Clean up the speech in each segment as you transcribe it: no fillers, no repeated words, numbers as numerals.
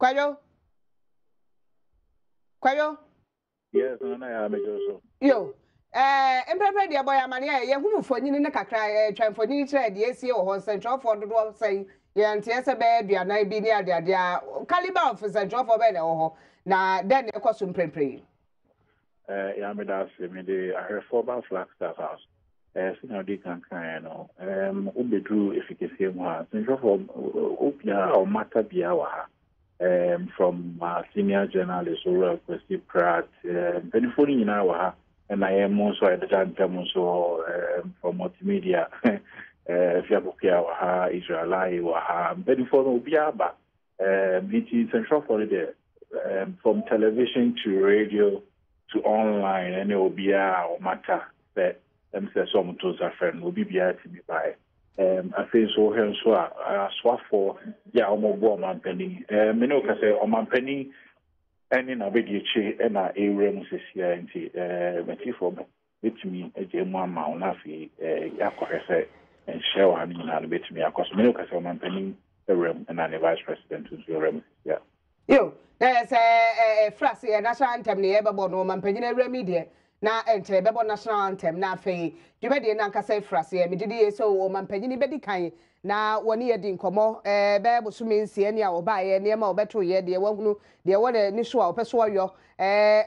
Kwayo. Yes, no, I am also. Yo. Emperor dear boy amania ye hunu fonyi ne kakra twan fonyi kire de esi o ho central for do say ye ntie se be aduana bi ni ade caliber of central for be na ho na den e koso mprempre Ya me da se me de reformer Flagstaff House. Senior di kan no. Ubedru efficacy mu ha. Central for opia or matter bia wa ha. From senior journalist or Kwesi PREZ, benefoni nyina wa ha. And I am also at the time from multimedia. Fiabukia waha, Israeli waha, benefoni ubiaba. It central for the from television to radio to online, and it will be a matter that say some to a friend will be to be by. I think so. Here so I swap for omo man penny. Me no ka say oman penny. And in a big che and a room is here and for me a German Maunafi, Yakwa and share one in a bit me across milk as a man penny the room and a vice president who's your room. Yeah. Yo, there's a phrase, a national anthem near Babon, man penny remedy. Na enter bebo national anthem na fe dwumede na nka say frase me didi so o man panyi bedi kan na woni ye di nkomo be bo so mensie ne a obaye ne ma obeto ye de wahunu de wona ni so a opeso yo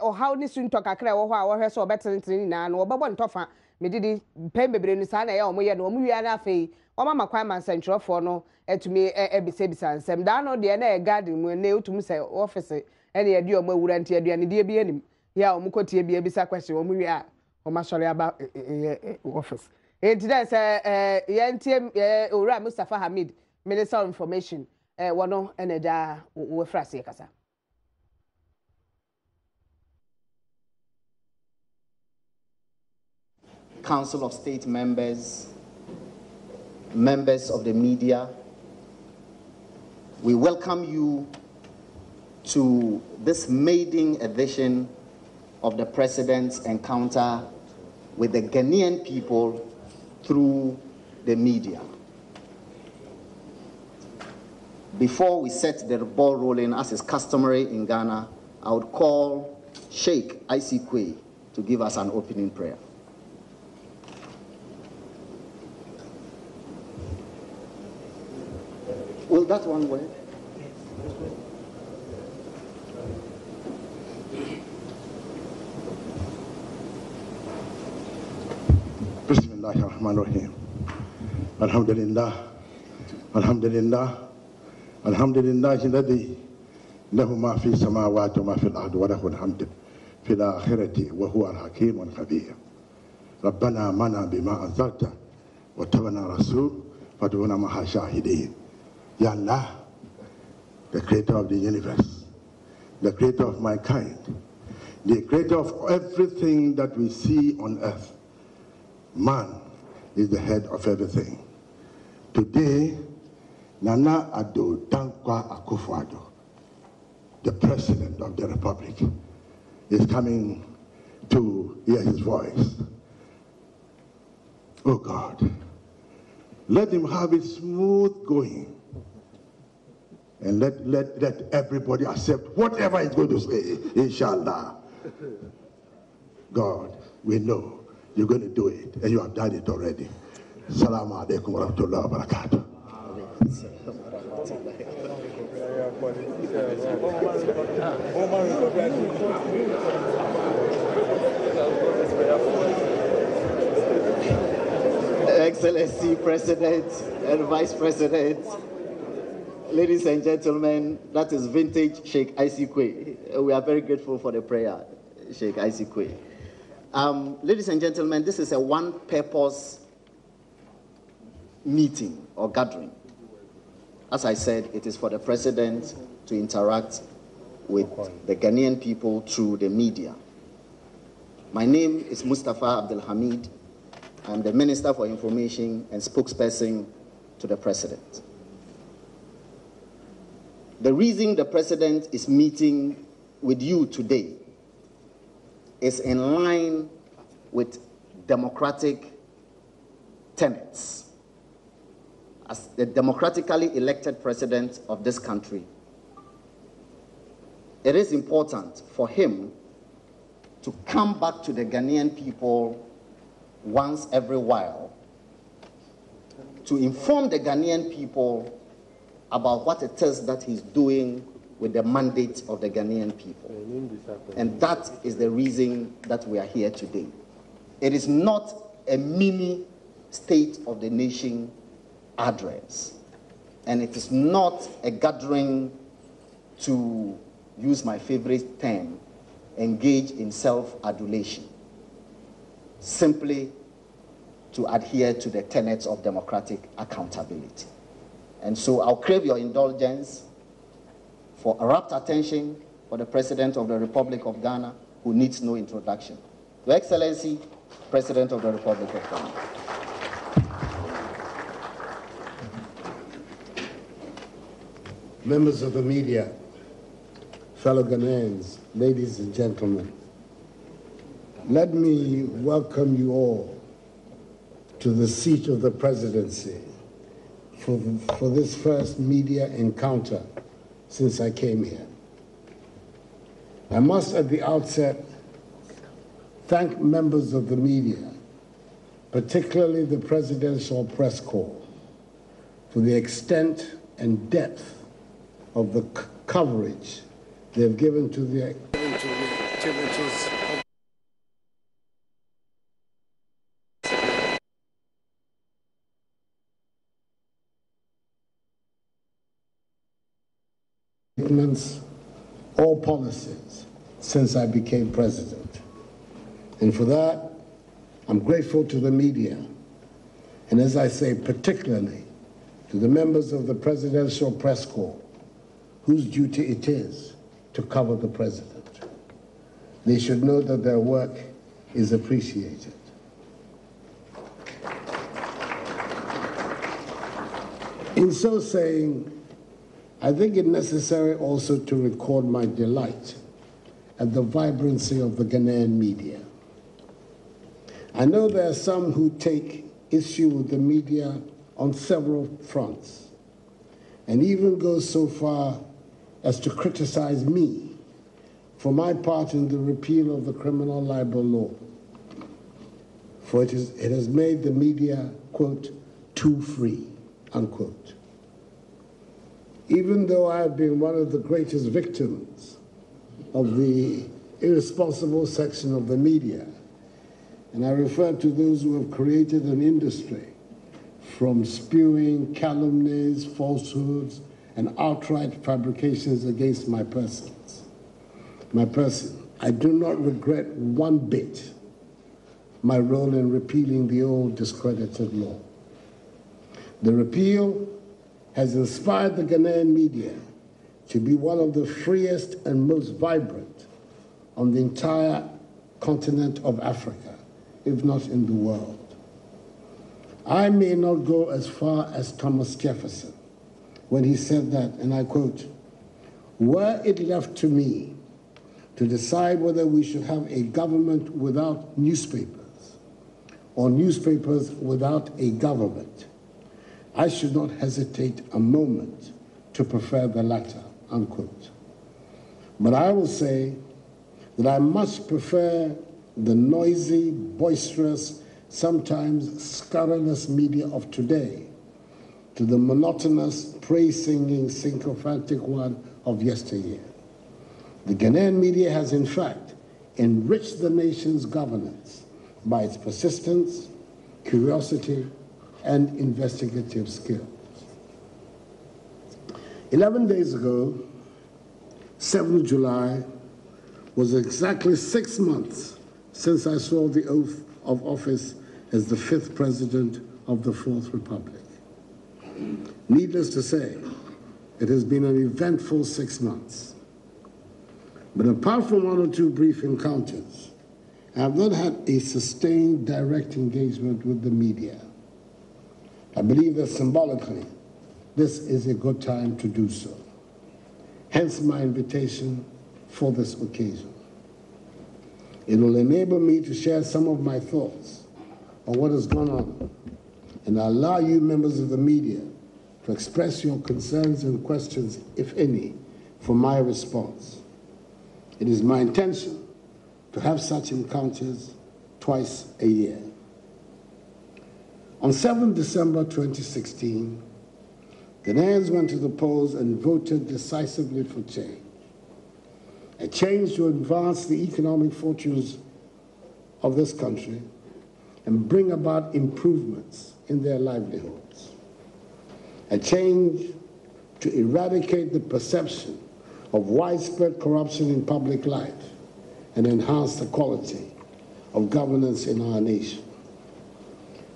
o how ni sunto kakra wo ho a wo hwe so obetenteni na na obebo ntofa me didi pembebre ni sa na ye o mo ye no mo wi na fe o mama kwan man centrofo no etumi ebisebisa nsem da no de na e garden mu ne otum say office ene ye di o ma wura ntia aduane de bi anim ya omukotie bia bisa question omuwi a omasori aba office today say yentie owura Mustafa Hamid Minister of Information wono eneja we frase kasa Council of State members, members of the media, we welcome you to this maiden edition of the President's encounter with the Ghanaian people through the media. Before we set the ball rolling, as is customary in Ghana, I would call Sheikh Isikwe to give us an opening prayer. Will that one work? Bismillahirrahmanirrahim. Alhamdulillah. Alhamdulillah. Alhamdulillah alladhi lahu ma fi samawati wa ma fi al-ardi wa lahu al-hamd fi al-akhirati wa huwa al-hakim al-khabir. ربنا منا بما أنزلت واتبعنا رسول فادعونا مع شاهدين. Ya Allah, the creator of the universe, the creator of mankind, the creator of everything that we see on earth. Man is the head of everything. Today, Nana Addo Dankwa Akufo-Addo, the president of the republic, is coming to hear his voice. Oh God, let him have it smooth going. And let everybody accept whatever he's going to say, inshallah. God, we know you're going to do it, and you have done it already. Assalamu alaikum wa rahmatullahi wa barakatuh. Excellency President and Vice President, ladies and gentlemen, that is vintage Sheikh Isikwe. We are very grateful for the prayer, Sheikh Isikwe. Ladies and gentlemen, this is a one-purpose meeting or gathering. As I said, it is for the President to interact with the Ghanaian people through the media. My name is Mustafa Abdul Hamid. I'm the Minister for Information and spokesperson to the President. The reason the President is meeting with you today is in line with democratic tenets. As the democratically elected President of this country, it is important for him to come back to the Ghanaian people once every while to inform the Ghanaian people about what it is that he's doing with the mandate of the Ghanaian people. And that is the reason that we are here today. It is not a mini State of the Nation address, and it is not a gathering to use my favorite term, engage in self-adulation, simply to adhere to the tenets of democratic accountability. And so I'll crave your indulgence for a rapt attention for the President of the Republic of Ghana, who needs no introduction. Your Excellency, President of the Republic of Ghana. Members of the media, fellow Ghanaians, ladies and gentlemen, let me welcome you all to the seat of the presidency for this first media encounter since I came here. I must at the outset thank members of the media, particularly the Presidential Press Corps, for the extent and depth of the coverage they've given to the activities of all policies since I became president. And for that, I'm grateful to the media, and as I say, particularly to the members of the Presidential Press Corps, whose duty it is to cover the president. They should know that their work is appreciated. In so saying, I think it necessary also to record my delight at the vibrancy of the Ghanaian media. I know there are some who take issue with the media on several fronts, and even go so far as to criticize me for my part in the repeal of the criminal libel law. For it has made the media, quote, too free, unquote. Even though I have been one of the greatest victims of the irresponsible section of the media, and I refer to those who have created an industry from spewing calumnies, falsehoods, and outright fabrications against my person, I do not regret one bit my role in repealing the old discredited law. The repeal has inspired the Ghanaian media to be one of the freest and most vibrant on the entire continent of Africa, if not in the world. I may not go as far as Thomas Jefferson when he said that, and I quote, "Were it left to me to decide whether we should have a government without newspapers or newspapers without a government, I should not hesitate a moment to prefer the latter," unquote. But I will say that I much prefer the noisy, boisterous, sometimes scurrilous media of today to the monotonous, praise-singing, sycophantic one of yesteryear. The Ghanaian media has, in fact, enriched the nation's governance by its persistence, curiosity, and investigative skills. 11 days ago, 7th July, was exactly 6 months since I swore the oath of office as the 5th President of the 4th Republic. Needless to say, it has been an eventful 6 months. But apart from one or two brief encounters, I have not had a sustained direct engagement with the media. I believe that symbolically, this is a good time to do so. Hence my invitation for this occasion. It will enable me to share some of my thoughts on what has gone on and allow you members of the media to express your concerns and questions, if any, for my response. It is my intention to have such encounters twice a year. On 7 December 2016, Ghanaians went to the polls and voted decisively for change. A change to advance the economic fortunes of this country and bring about improvements in their livelihoods. A change to eradicate the perception of widespread corruption in public life and enhance the quality of governance in our nation.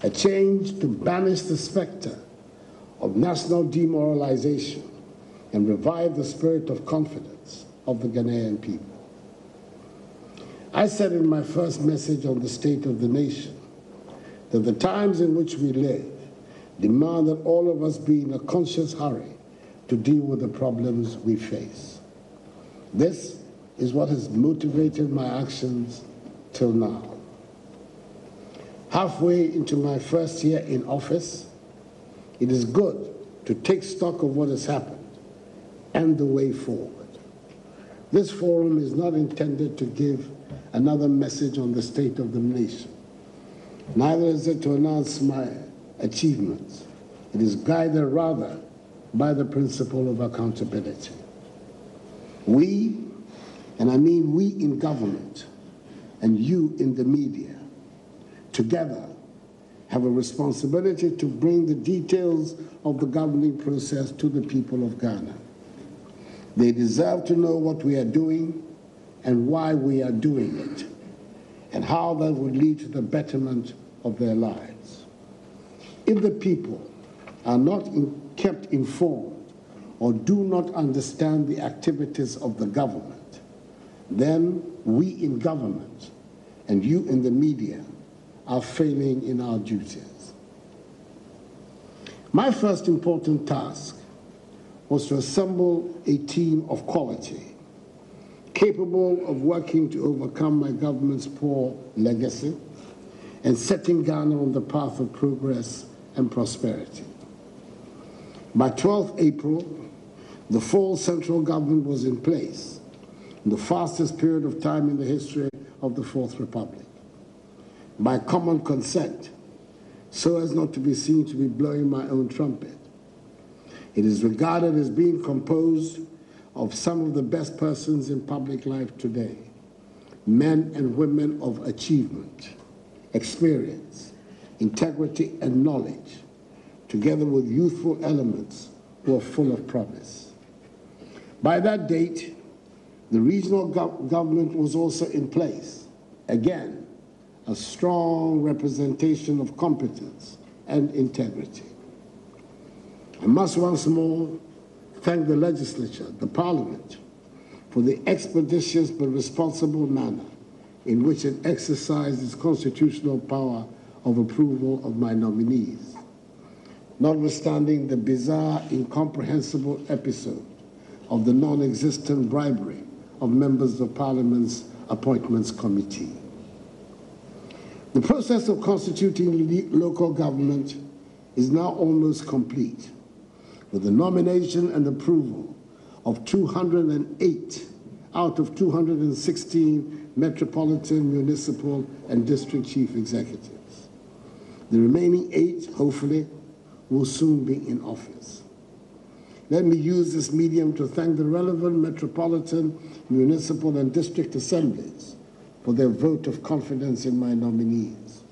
A change to banish the specter of national demoralization and revive the spirit of confidence of the Ghanaian people. I said in my first message on the state of the nation that the times in which we live demand that all of us be in a conscious hurry to deal with the problems we face. This is what has motivated my actions till now. Halfway into my first year in office, it is good to take stock of what has happened and the way forward. This forum is not intended to give another message on the state of the nation. Neither is it to announce my achievements. It is guided rather by the principle of accountability. We, and I mean we in government and you in the media, together have a responsibility to bring the details of the governing process to the people of Ghana. They deserve to know what we are doing and why we are doing it, and how that would lead to the betterment of their lives. If the people are not kept informed or do not understand the activities of the government, then we in government and you in the media are failing in our duties. My first important task was to assemble a team of quality, capable of working to overcome my government's poor legacy and setting Ghana on the path of progress and prosperity. By 12th April, the full central government was in place in the fastest period of time in the history of the Fourth Republic. By common consent, so as not to be seen to be blowing my own trumpet. It is regarded as being composed of some of the best persons in public life today, men and women of achievement, experience, integrity, and knowledge, together with youthful elements who are full of promise. By that date, the regional government was also in place, again, a strong representation of competence and integrity. I must once more thank the legislature, the parliament, for the expeditious but responsible manner in which it exercised its constitutional power of approval of my nominees, notwithstanding the bizarre, incomprehensible episode of the non-existent bribery of members of Parliament's Appointments Committee. The process of constituting local government is now almost complete, with the nomination and approval of 208 out of 216 metropolitan, municipal, and district chief executives. The remaining 8, hopefully, will soon be in office. Let me use this medium to thank the relevant metropolitan, municipal, and district assemblies for their vote of confidence in my nominees.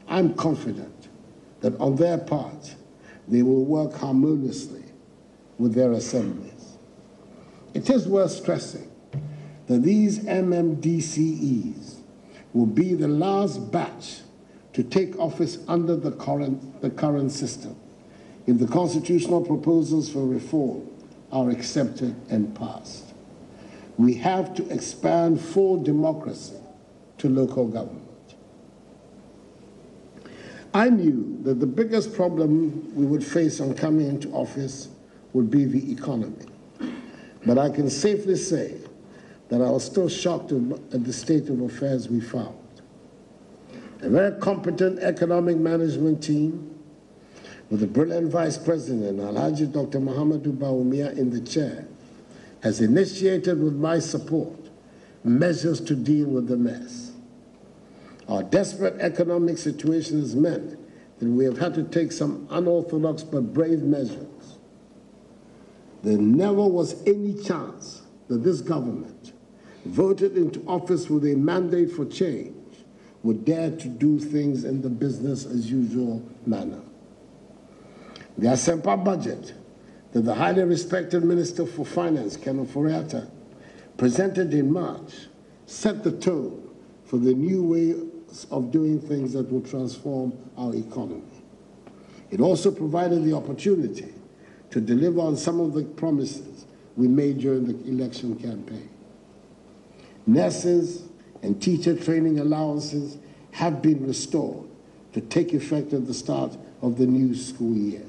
I'm confident that on their part, they will work harmoniously with their assemblies. It is worth stressing that these MMDCEs will be the last batch to take office under the current system if the constitutional proposals for reform are accepted and passed. We have to expand full democracy to local government. I knew that the biggest problem we would face on coming into office would be the economy. But I can safely say that I was still shocked at the state of affairs we found. A very competent economic management team with the brilliant Vice President, Alhaji Dr. Muhammadu Bawumia, in the chair, has initiated with my support measures to deal with the mess. Our desperate economic situation has meant that we have had to take some unorthodox but brave measures. There never was any chance that this government, voted into office with a mandate for change, would dare to do things in the business as usual manner. The Asempa budget that the highly respected Minister for Finance, Ken Ofori-Atta, presented in March set the tone for the new ways of doing things that will transform our economy. It also provided the opportunity to deliver on some of the promises we made during the election campaign. Nurses and teacher training allowances have been restored to take effect at the start of the new school year.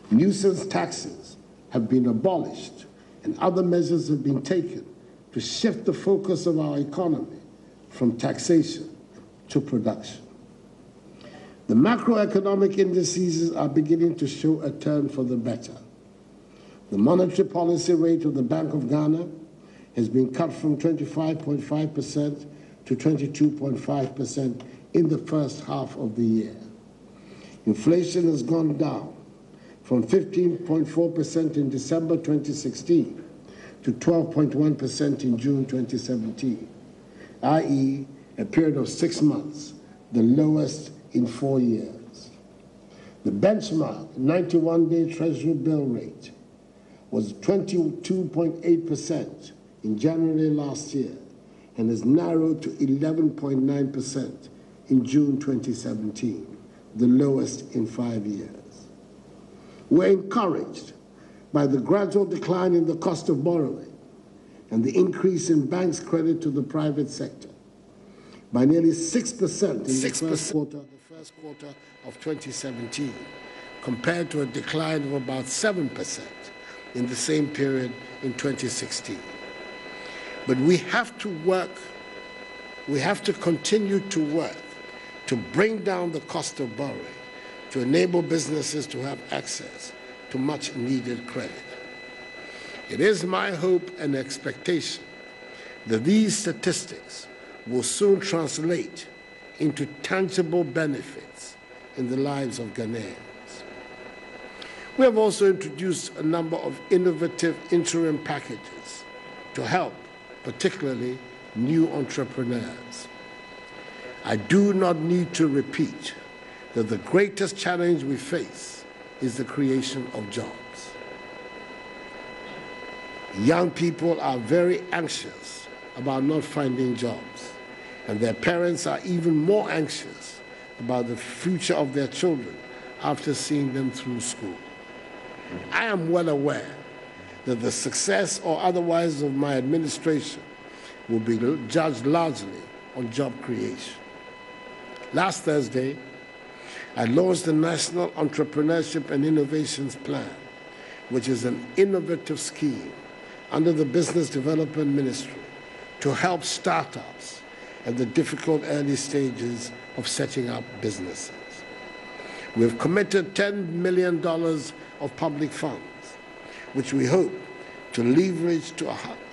Nuisance taxes have been abolished and other measures have been taken to shift the focus of our economy from taxation to production. The macroeconomic indices are beginning to show a turn for the better. The monetary policy rate of the Bank of Ghana has been cut from 25.5% to 22.5% in the first half of the year. Inflation has gone down from 15.4% in December 2016 to 12.1% in June 2017, i.e., a period of 6 months, the lowest in 4 years. The benchmark 91-day Treasury bill rate was 22.8% in January last year and has narrowed to 11.9% in June 2017, the lowest in 5 years. We're encouraged by the gradual decline in the cost of borrowing and the increase in banks' credit to the private sector by nearly 6% in the first quarter of 2017, compared to a decline of about 7% in the same period in 2016. But we have to continue to work to bring down the cost of borrowing, to enable businesses to have access to much needed credit. It is my hope and expectation that these statistics will soon translate into tangible benefits in the lives of Ghanaians. We have also introduced a number of innovative interim packages to help, particularly new entrepreneurs. I do not need to repeat that the greatest challenge we face is the creation of jobs. Young people are very anxious about not finding jobs, and their parents are even more anxious about the future of their children after seeing them through school. I am well aware that the success or otherwise of my administration will be judged largely on job creation. Last Thursday, I launched the National Entrepreneurship and Innovations Plan, which is an innovative scheme under the Business Development Ministry to help startups at the difficult early stages of setting up businesses. We have committed $10 million of public funds, which we hope to leverage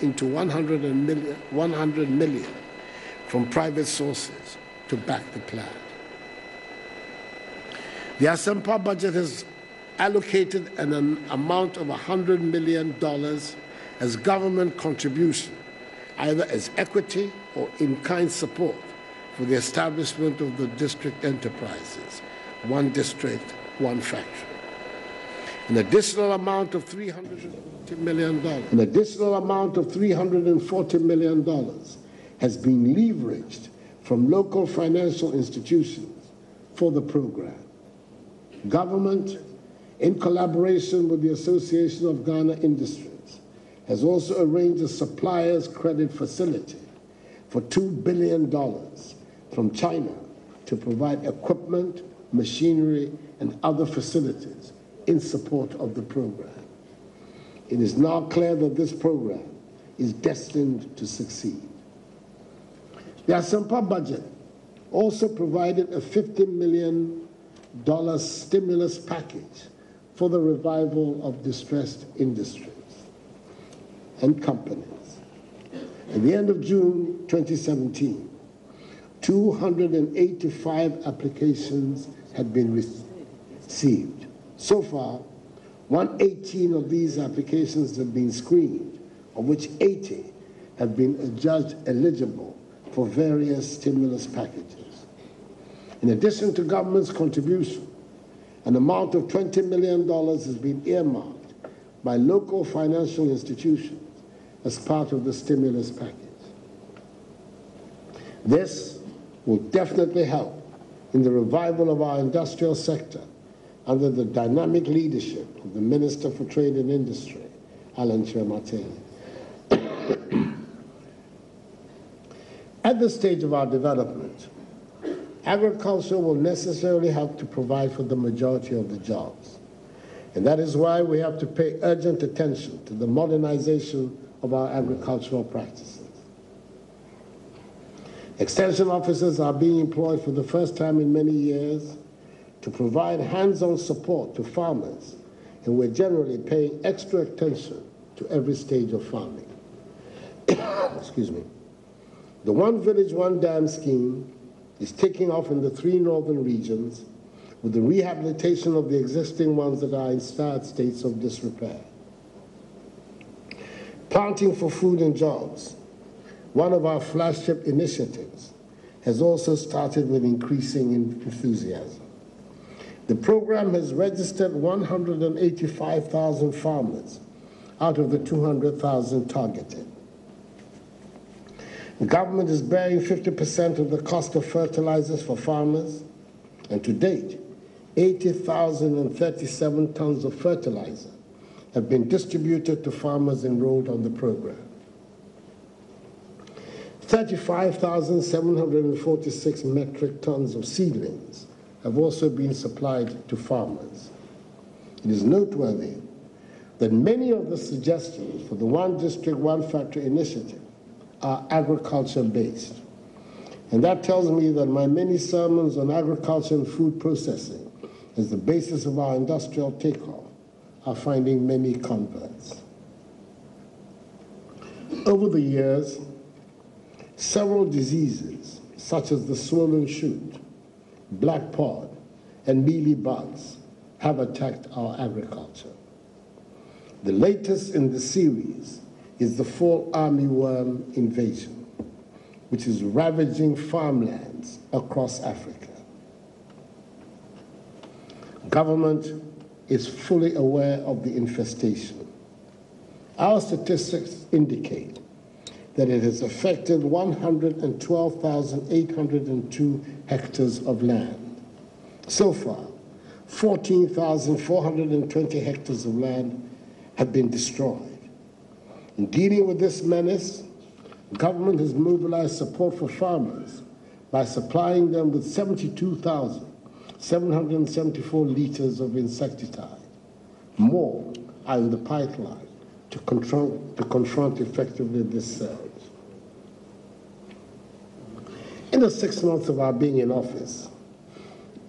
into 100 million from private sources to back the plan. The Asempa budget has allocated an amount of $100 million as government contribution, either as equity or in-kind support for the establishment of the district enterprises, one district, one factory. An additional amount of $340 million has been leveraged from local financial institutions for the program. Government, in collaboration with the Association of Ghana Industries, has also arranged a supplier's credit facility for $2 billion from China to provide equipment, machinery, and other facilities in support of the program. It is now clear that this program is destined to succeed. The Asempa budget also provided a $50 million stimulus package for the revival of distressed industries and companies. At the end of June 2017, 285 applications had been received. So far, 118 of these applications have been screened, of which 80 have been adjudged eligible for various stimulus packages. In addition to government's contribution, an amount of $20 million has been earmarked by local financial institutions as part of the stimulus package. This will definitely help in the revival of our industrial sector under the dynamic leadership of the Minister for Trade and Industry, Alan Chiamate. At this stage of our development, agriculture will necessarily help to provide for the majority of the jobs. And that is why we have to pay urgent attention to the modernization of our agricultural practices. Extension officers are being employed for the first time in many years to provide hands-on support to farmers, and we're generally paying extra attention to every stage of farming. Excuse me. The One Village, One Dam scheme is taking off in the 3 northern regions with the rehabilitation of the existing ones that are in sad states of disrepair. Planting for Food and Jobs, one of our flagship initiatives, has also started with increasing enthusiasm. The program has registered 185,000 farmers out of the 200,000 targeted. The government is bearing 50% of the cost of fertilizers for farmers, and to date, 80,037 tons of fertilizer have been distributed to farmers enrolled on the program. 35,746 metric tons of seedlings have also been supplied to farmers. It is noteworthy that many of the suggestions for the One District, One Factory initiative are agriculture-based. And that tells me that my many sermons on agriculture and food processing as the basis of our industrial takeoff are finding many converts. Over the years, several diseases, such as the swollen shoot, black pod, and mealy bugs, have attacked our agriculture. The latest in the series is the fall armyworm invasion, which is ravaging farmlands across Africa. Government is fully aware of the infestation. Our statistics indicate that it has affected 112,802 hectares of land. So far, 14,420 hectares of land have been destroyed. In dealing with this menace, government has mobilized support for farmers by supplying them with 72,774 liters of insecticide. More are in the pipeline to confront effectively this surge. In the 6 months of our being in office,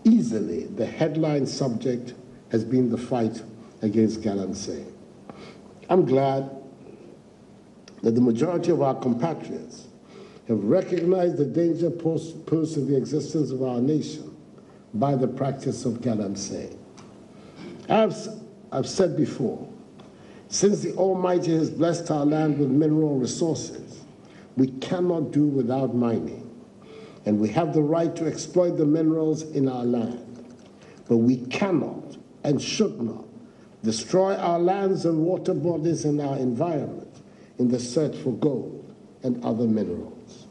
easily the headline subject has been the fight against galamsey. I'm glad that the majority of our compatriots have recognized the danger posed to the existence of our nation by the practice of galamsey. I've said before, since the Almighty has blessed our land with mineral resources, we cannot do without mining, and we have the right to exploit the minerals in our land. But we cannot and should not destroy our lands and water bodies and our environment in the search for gold and other minerals.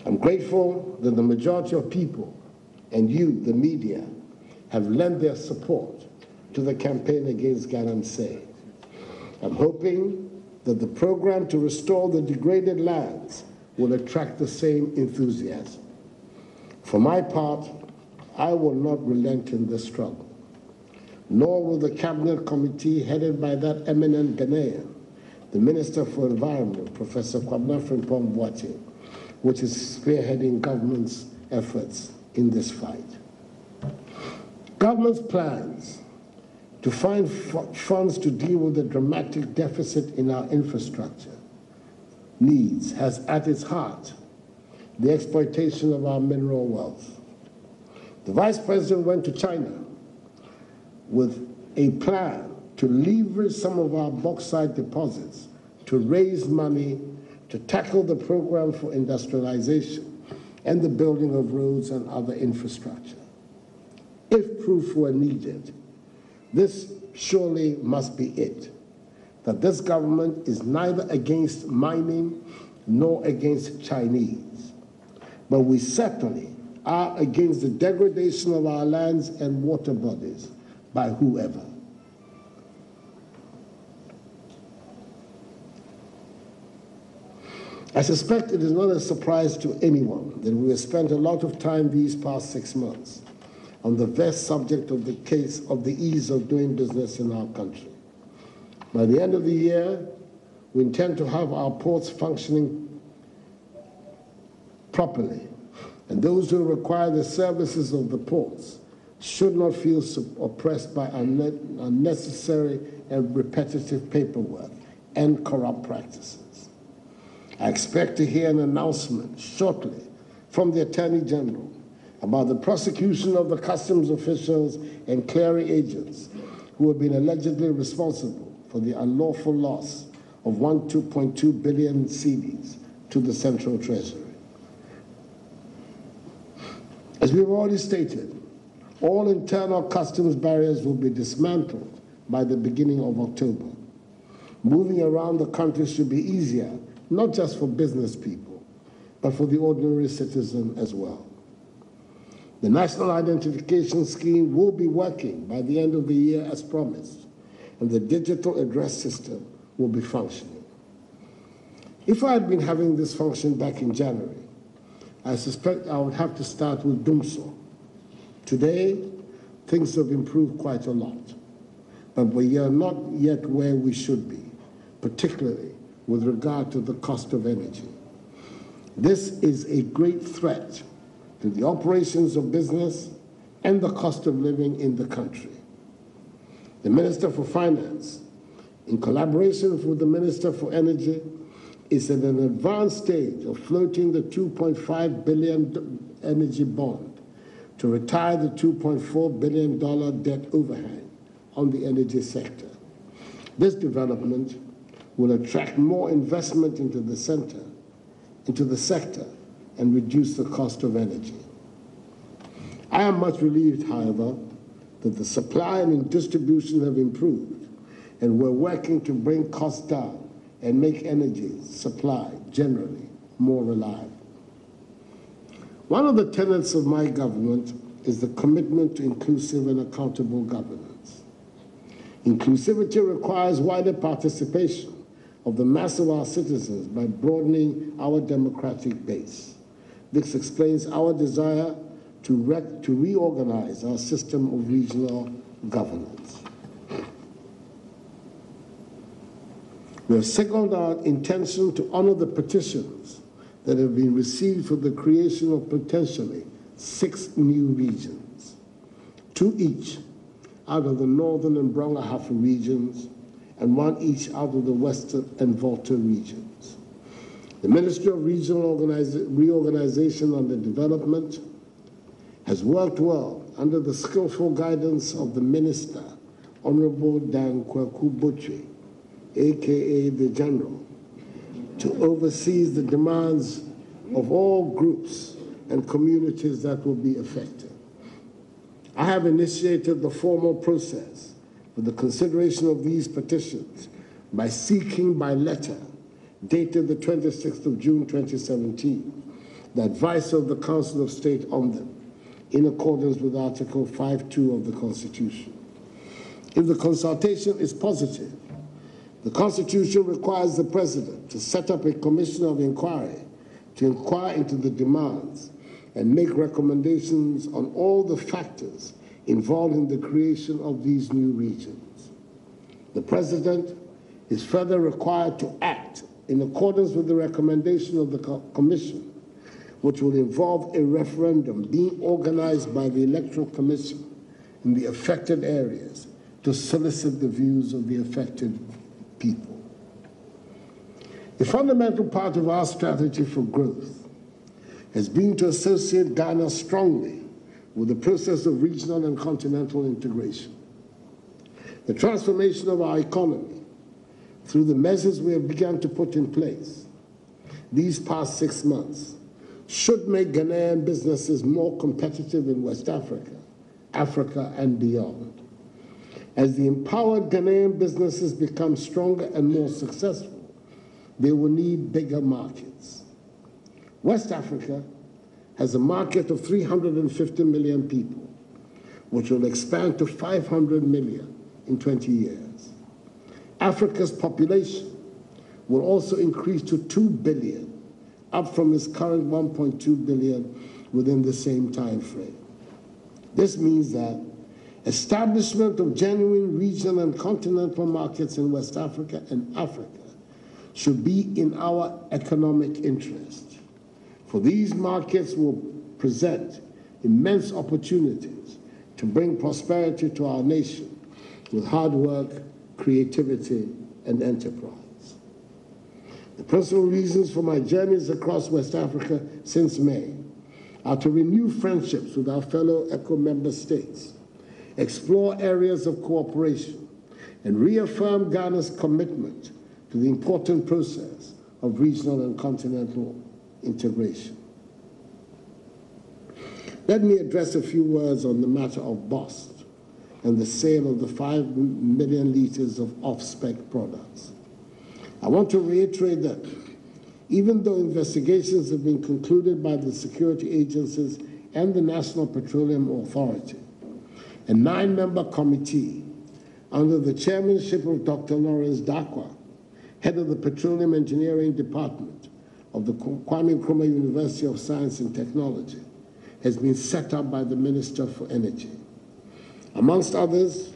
I'm grateful that the majority of people, and you, the media, have lent their support to the campaign against galamsey. I'm hoping that the program to restore the degraded lands will attract the same enthusiasm. For my part, I will not relent in this struggle, nor will the Cabinet Committee headed by that eminent Ghanaian, the Minister for Environment, Professor Kwabena Frimpong Boateng, which is spearheading government's efforts in this fight. Government's plans to find funds to deal with the dramatic deficit in our infrastructure needs has at its heart the exploitation of our mineral wealth. The Vice President went to China with a plan to leverage some of our bauxite deposits to raise money to tackle the program for industrialization and the building of roads and other infrastructure. If proof were needed, this surely must be it, that this government is neither against mining nor against Chinese, but we certainly are against the degradation of our lands and water bodies by whoever. I suspect it is not a surprise to anyone that we have spent a lot of time these past 6 months on the vast subject of the case of the ease of doing business in our country. By the end of the year, we intend to have our ports functioning properly, and those who require the services of the ports should not feel oppressed by unnecessary and repetitive paperwork and corrupt practices. I expect to hear an announcement shortly from the Attorney General about the prosecution of the customs officials and clearing agents who have been allegedly responsible for the unlawful loss of 2.2 billion cedis to the Central Treasury. As we've already stated, all internal customs barriers will be dismantled by the beginning of October. Moving around the country should be easier, not just for business people, but for the ordinary citizen as well. The National Identification Scheme will be working by the end of the year as promised, and the digital address system will be functioning. If I had been having this function back in January, I suspect I would have to start with Dumso. Today, things have improved quite a lot, but we are not yet where we should be, particularly with regard to the cost of energy. This is a great threat to the operations of business and the cost of living in the country. The Minister for Finance, in collaboration with the Minister for Energy, is at an advanced stage of floating the $2.5 billion energy bond to retire the $2.4 billion debt overhang on the energy sector. This development will attract more investment into the sector and reduce the cost of energy. I am much relieved, however, that the supply and distribution have improved, and we're working to bring costs down and make energy supply generally more reliable. One of the tenets of my government is the commitment to inclusive and accountable governance. Inclusivity requires wider participation of the mass of our citizens by broadening our democratic base. This explains our desire to reorganize our system of regional governance. We have signaled our intention to honor the petitions that have been received for the creation of potentially 6 new regions, 2 each out of the northern and Brong-Ahafo regions, and 1 each out of the western and Volta regions. The Ministry of Regional Reorganization and Development has worked well under the skillful guidance of the Minister, Honorable Dan Kwaku-Botwe, aka the General, to oversee the demands of all groups and communities that will be affected. I have initiated the formal process for the consideration of these petitions by seeking by letter, dated the 26th of June 2017, the advice of the Council of State on them, in accordance with Article 5.2 of the Constitution. If the consultation is positive, the Constitution requires the President to set up a commission of inquiry to inquire into the demands and make recommendations on all the factors involved in the creation of these new regions. The President is further required to act in accordance with the recommendation of the Commission, which will involve a referendum being organized by the Electoral Commission in the affected areas to solicit the views of the affected people. A fundamental part of our strategy for growth has been to associate Ghana strongly with the process of regional and continental integration. The transformation of our economy through the measures we have begun to put in place these past 6 months should make Ghanaian businesses more competitive in West Africa, Africa, and beyond. As the empowered Ghanaian businesses become stronger and more successful, they will need bigger markets. West Africa has a market of 350 million people, which will expand to 500 million in 20 years. Africa's population will also increase to 2 billion, up from its current 1.2 billion within the same time frame. This means that establishment of genuine regional and continental markets in West Africa and Africa should be in our economic interest, for these markets will present immense opportunities to bring prosperity to our nation with hard work, creativity, and enterprise. The principal reasons for my journeys across West Africa since May are to renew friendships with our fellow ECO member states, explore areas of cooperation, and reaffirm Ghana's commitment to the important process of regional and continental integration. Let me address a few words on the matter of BOST and the sale of the 5 million liters of off-spec products. I want to reiterate that even though investigations have been concluded by the security agencies and the National Petroleum Authority, a 9-member committee under the chairmanship of Dr. Lawrence Dakwa, head of the Petroleum Engineering Department of the Kwame Nkrumah University of Science and Technology, has been set up by the Minister for Energy. Amongst others,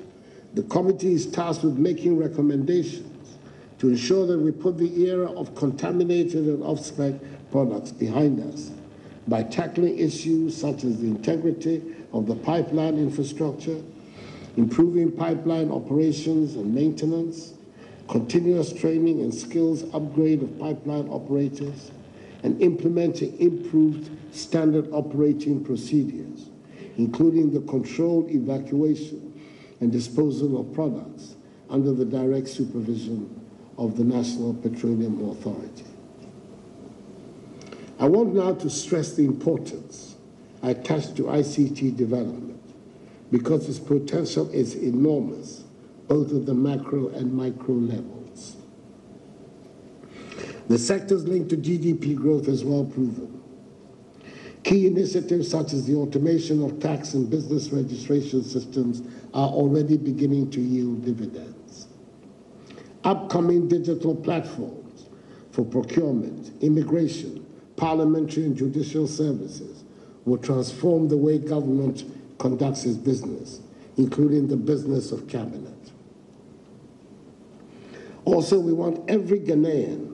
the committee is tasked with making recommendations to ensure that we put the era of contaminated and off-spec products behind us by tackling issues such as the integrity of the pipeline infrastructure, improving pipeline operations and maintenance, continuous training and skills upgrade of pipeline operators, and implementing improved standard operating procedures, including the controlled evacuation and disposal of products under the direct supervision of the National Petroleum Authority. I want now to stress the importance I attach to ICT development because its potential is enormous, both at the macro and micro levels. The sectors linked to GDP growth is well proven. Key initiatives such as the automation of tax and business registration systems are already beginning to yield dividends. Upcoming digital platforms for procurement, immigration, parliamentary and judicial services will transform the way government conducts its business, including the business of cabinet. Also, we want every Ghanaian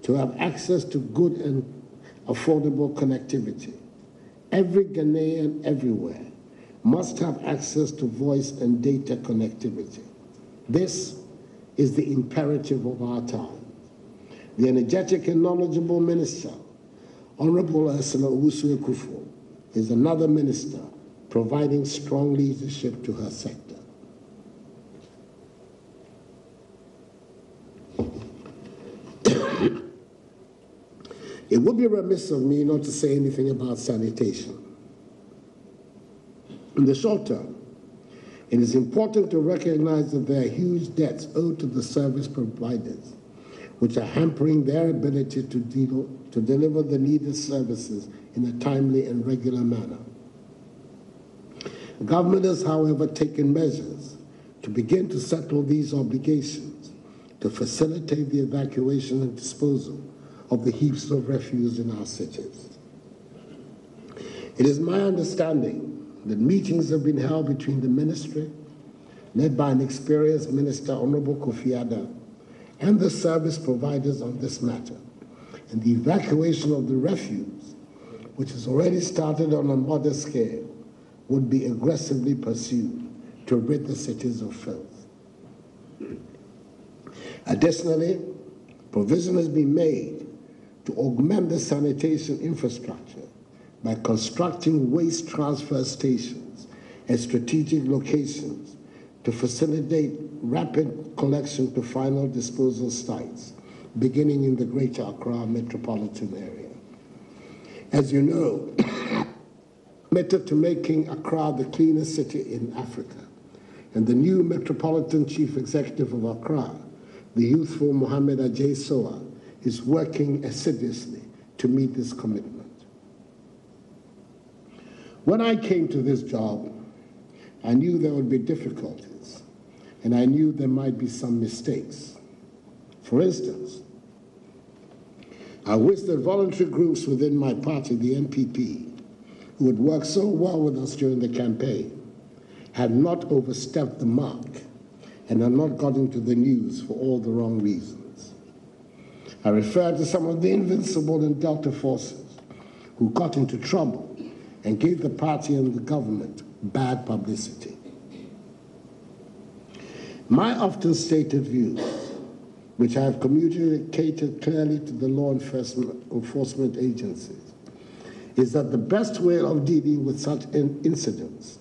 to have access to good and affordable connectivity. Every Ghanaian everywhere must have access to voice and data connectivity. This is the imperative of our time. The energetic and knowledgeable minister, Honorable Ursula Owusu-Akufo, is another minister providing strong leadership to her sector. It would be remiss of me not to say anything about sanitation. In the short term, it is important to recognize that there are huge debts owed to the service providers, which are hampering their ability to deliver the needed services in a timely and regular manner. The government has, however, taken measures to begin to settle these obligations to facilitate the evacuation and disposal of the heaps of refuse in our cities. It is my understanding that meetings have been held between the ministry, led by an experienced minister, Honorable Akufo-Addo, and the service providers on this matter, and the evacuation of the refuse, which has already started on a modest scale, would be aggressively pursued to rid the cities of filth. Additionally, Provision has been made to augment the sanitation infrastructure by constructing waste transfer stations at strategic locations to facilitate rapid collection to final disposal sites, beginning in the Greater Accra metropolitan area. As you know, committed to making Accra the cleanest city in Africa, and the new Metropolitan Chief Executive of Accra, the youthful Mohamed Ajay Soa, is working assiduously to meet this commitment. When I came to this job, I knew there would be difficulties, and I knew there might be some mistakes. For instance, I wish that voluntary groups within my party, the NPP, who had worked so well with us during the campaign, had not overstepped the mark and had not got into the news for all the wrong reasons. I refer to some of the invincible and Delta forces who got into trouble and gave the party and the government bad publicity. My often stated views, which I have communicated clearly to the law enforcement agencies, is that the best way of dealing with such incidents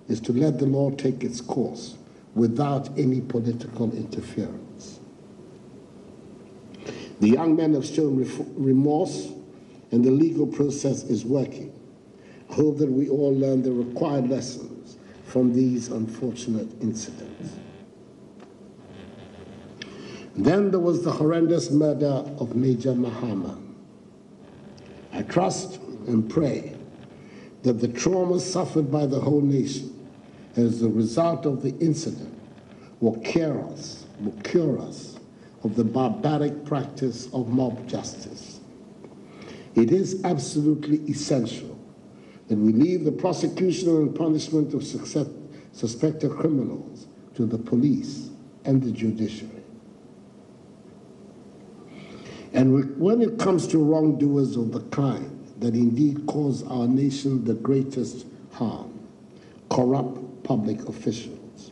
is to let the law take its course without any political interference. The young men have shown remorse, and the legal process is working. I hope that we all learn the required lessons from these unfortunate incidents. Then there was the horrendous murder of Major Mahama. I trust and pray that the trauma suffered by the whole nation as a result of the incident will cure us of the barbaric practice of mob justice. It is absolutely essential that we leave the prosecution and punishment of suspected criminals to the police and the judiciary. And when it comes to wrongdoers of the kind that indeed cause our nation the greatest harm, corrupt public officials,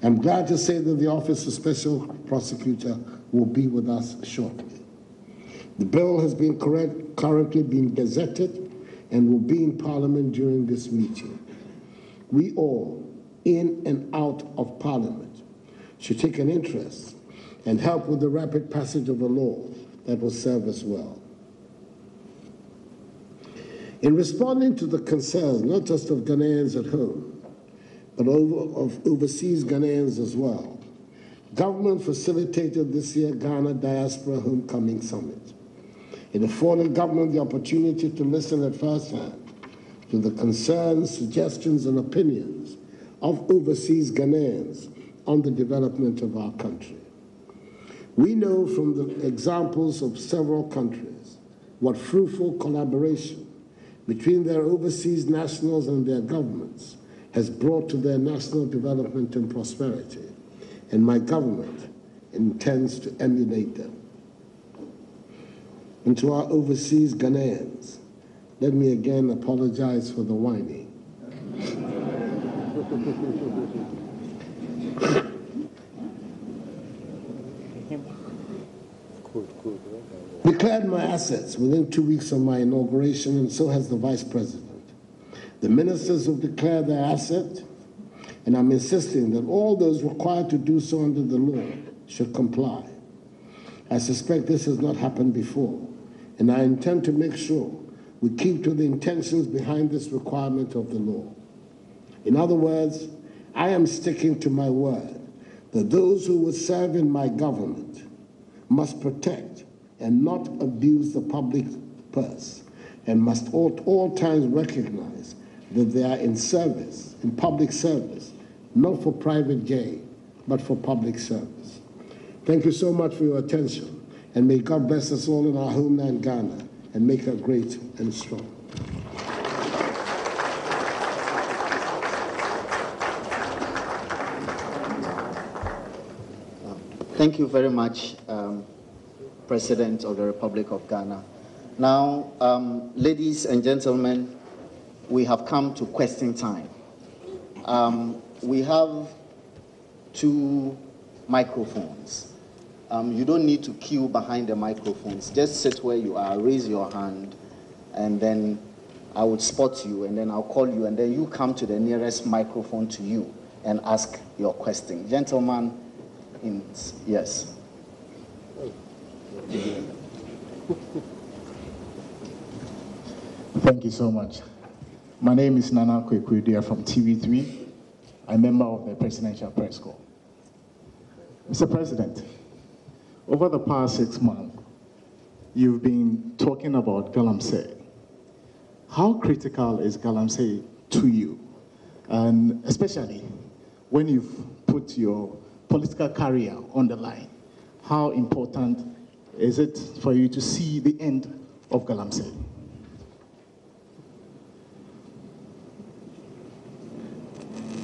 I'm glad to say that the Office of Special Prosecutor will be with us shortly. The bill has been currently being gazetted and will be in Parliament during this meeting. We all, in and out of Parliament, should take an interest and help with the rapid passage of a law that will serve us well. In responding to the concerns, not just of Ghanaians at home, but of overseas Ghanaians as well, government facilitated this year Ghana Diaspora Homecoming Summit. It afforded government the opportunity to listen at first hand to the concerns, suggestions, and opinions of overseas Ghanaians on the development of our country. We know from the examples of several countries what fruitful collaboration between their overseas nationals and their governments has brought to their national development and prosperity, and my government intends to emulate them. And to our overseas Ghanaians, let me again apologize for the whining. Declared my assets within 2 weeks of my inauguration, and so has the Vice President. The ministers have declared their asset, and I'm insisting that all those required to do so under the law should comply. I suspect this has not happened before, and I intend to make sure we keep to the intentions behind this requirement of the law. In other words, I am sticking to my word that those who will serve in my government must protect and not abuse the public purse, and must at all times recognize that they are in service, in public service, not for private gain, but for public service. Thank you so much for your attention, and may God bless us all in our homeland, Ghana, and make her great and strong. Thank you very much, President of the Republic of Ghana. Now, ladies and gentlemen, we have come to question time. We have 2 microphones. You don't need to queue behind the microphones. Just sit where you are, raise your hand, and then I would spot you, and then I'll call you, and then you come to the nearest microphone to you and ask your question. Gentleman, yes. Thank you so much. My name is Nana Kwekwedia from TV3. I'm a member of the Presidential Press Corps. Mr. President, over the past 6 months, you've been talking about Galamsey. How critical is Galamsey to you? And especially when you've put your political career on the line, how important is it for you to see the end of Galamsey?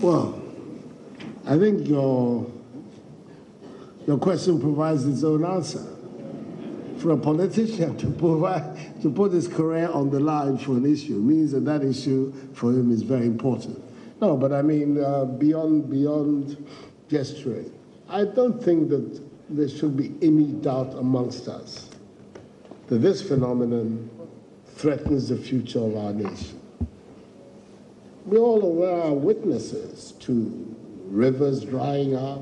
Well, I think your question provides its own answer. For a politician to put his career on the line for an issue means that that issue for him is very important. No, but I mean, beyond gesturing, I don't think that there should be any doubt amongst us that this phenomenon threatens the future of our nation. We all aware are witnesses to rivers drying up,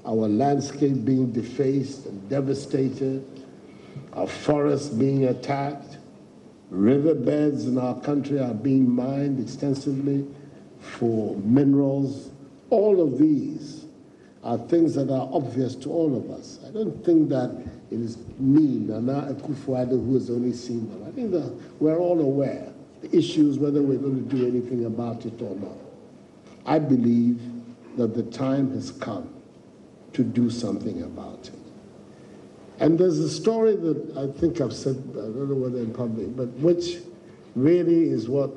our landscape being defaced and devastated, our forests being attacked, riverbeds in our country are being mined extensively for minerals. All of these are things that are obvious to all of us. I don't think that it is me, Nana Akufo-Addo, who has only seen them. I think that we're all aware the issues, whether we're going to do anything about it or not. I believe that the time has come to do something about it. And there's a story that I think I've said, I don't know whether in public, but which really is what,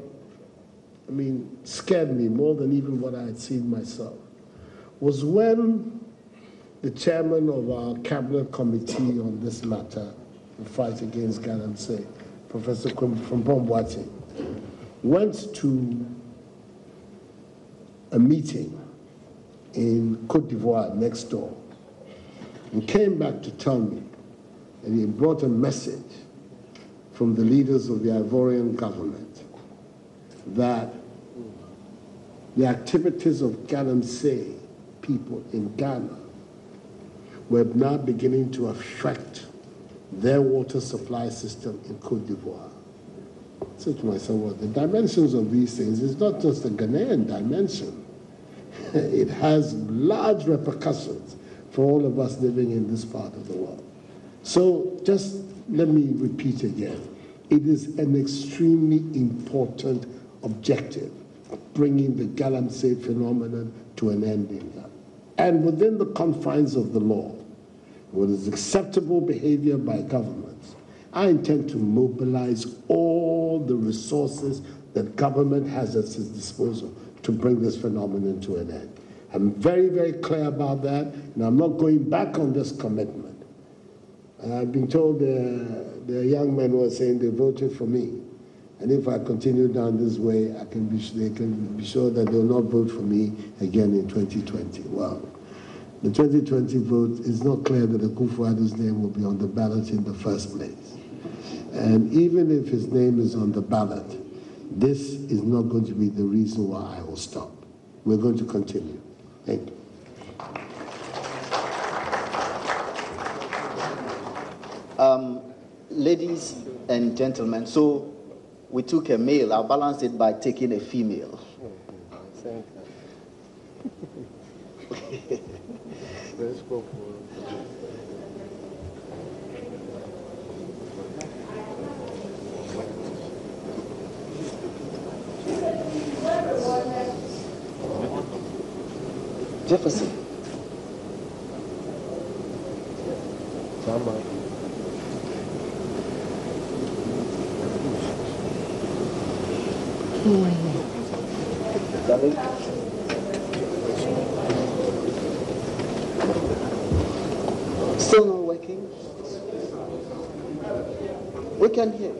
I mean, scared me more than even what I had seen myself, was when the chairman of our cabinet committee on this matter, the fight against Galamsey, Professor Frimpong-Boateng, went to a meeting in Côte d'Ivoire next door and came back to tell me that he brought a message from the leaders of the Ivorian government that the activities of Galamsey people in Ghana were now beginning to affect their water supply system in Côte d'Ivoire. I said to myself, well, the dimensions of these things is not just a Ghanaian dimension. It has large repercussions for all of us living in this part of the world. So just let me repeat again. It is an extremely important objective of bringing the Galamsey phenomenon to an end in Ghana. And within the confines of the law, what is acceptable behavior by governments, I intend to mobilize all the resources that government has at its disposal to bring this phenomenon to an end. I'm very, very clear about that, and I'm not going back on this commitment. I've been told the young men were saying they voted for me, and if I continue down this way, they can be sure that they will not vote for me again in 2020. Well, the 2020 vote is not clear that Akufo-Addo's name will be on the ballot in the first place. And even if his name is on the ballot, this is not going to be the reason why I will stop. We're going to continue. Thank you. Ladies and gentlemen, so we took a male. I'll balance it by taking a female. Let's go for Jefferson. Still not working? We can hear.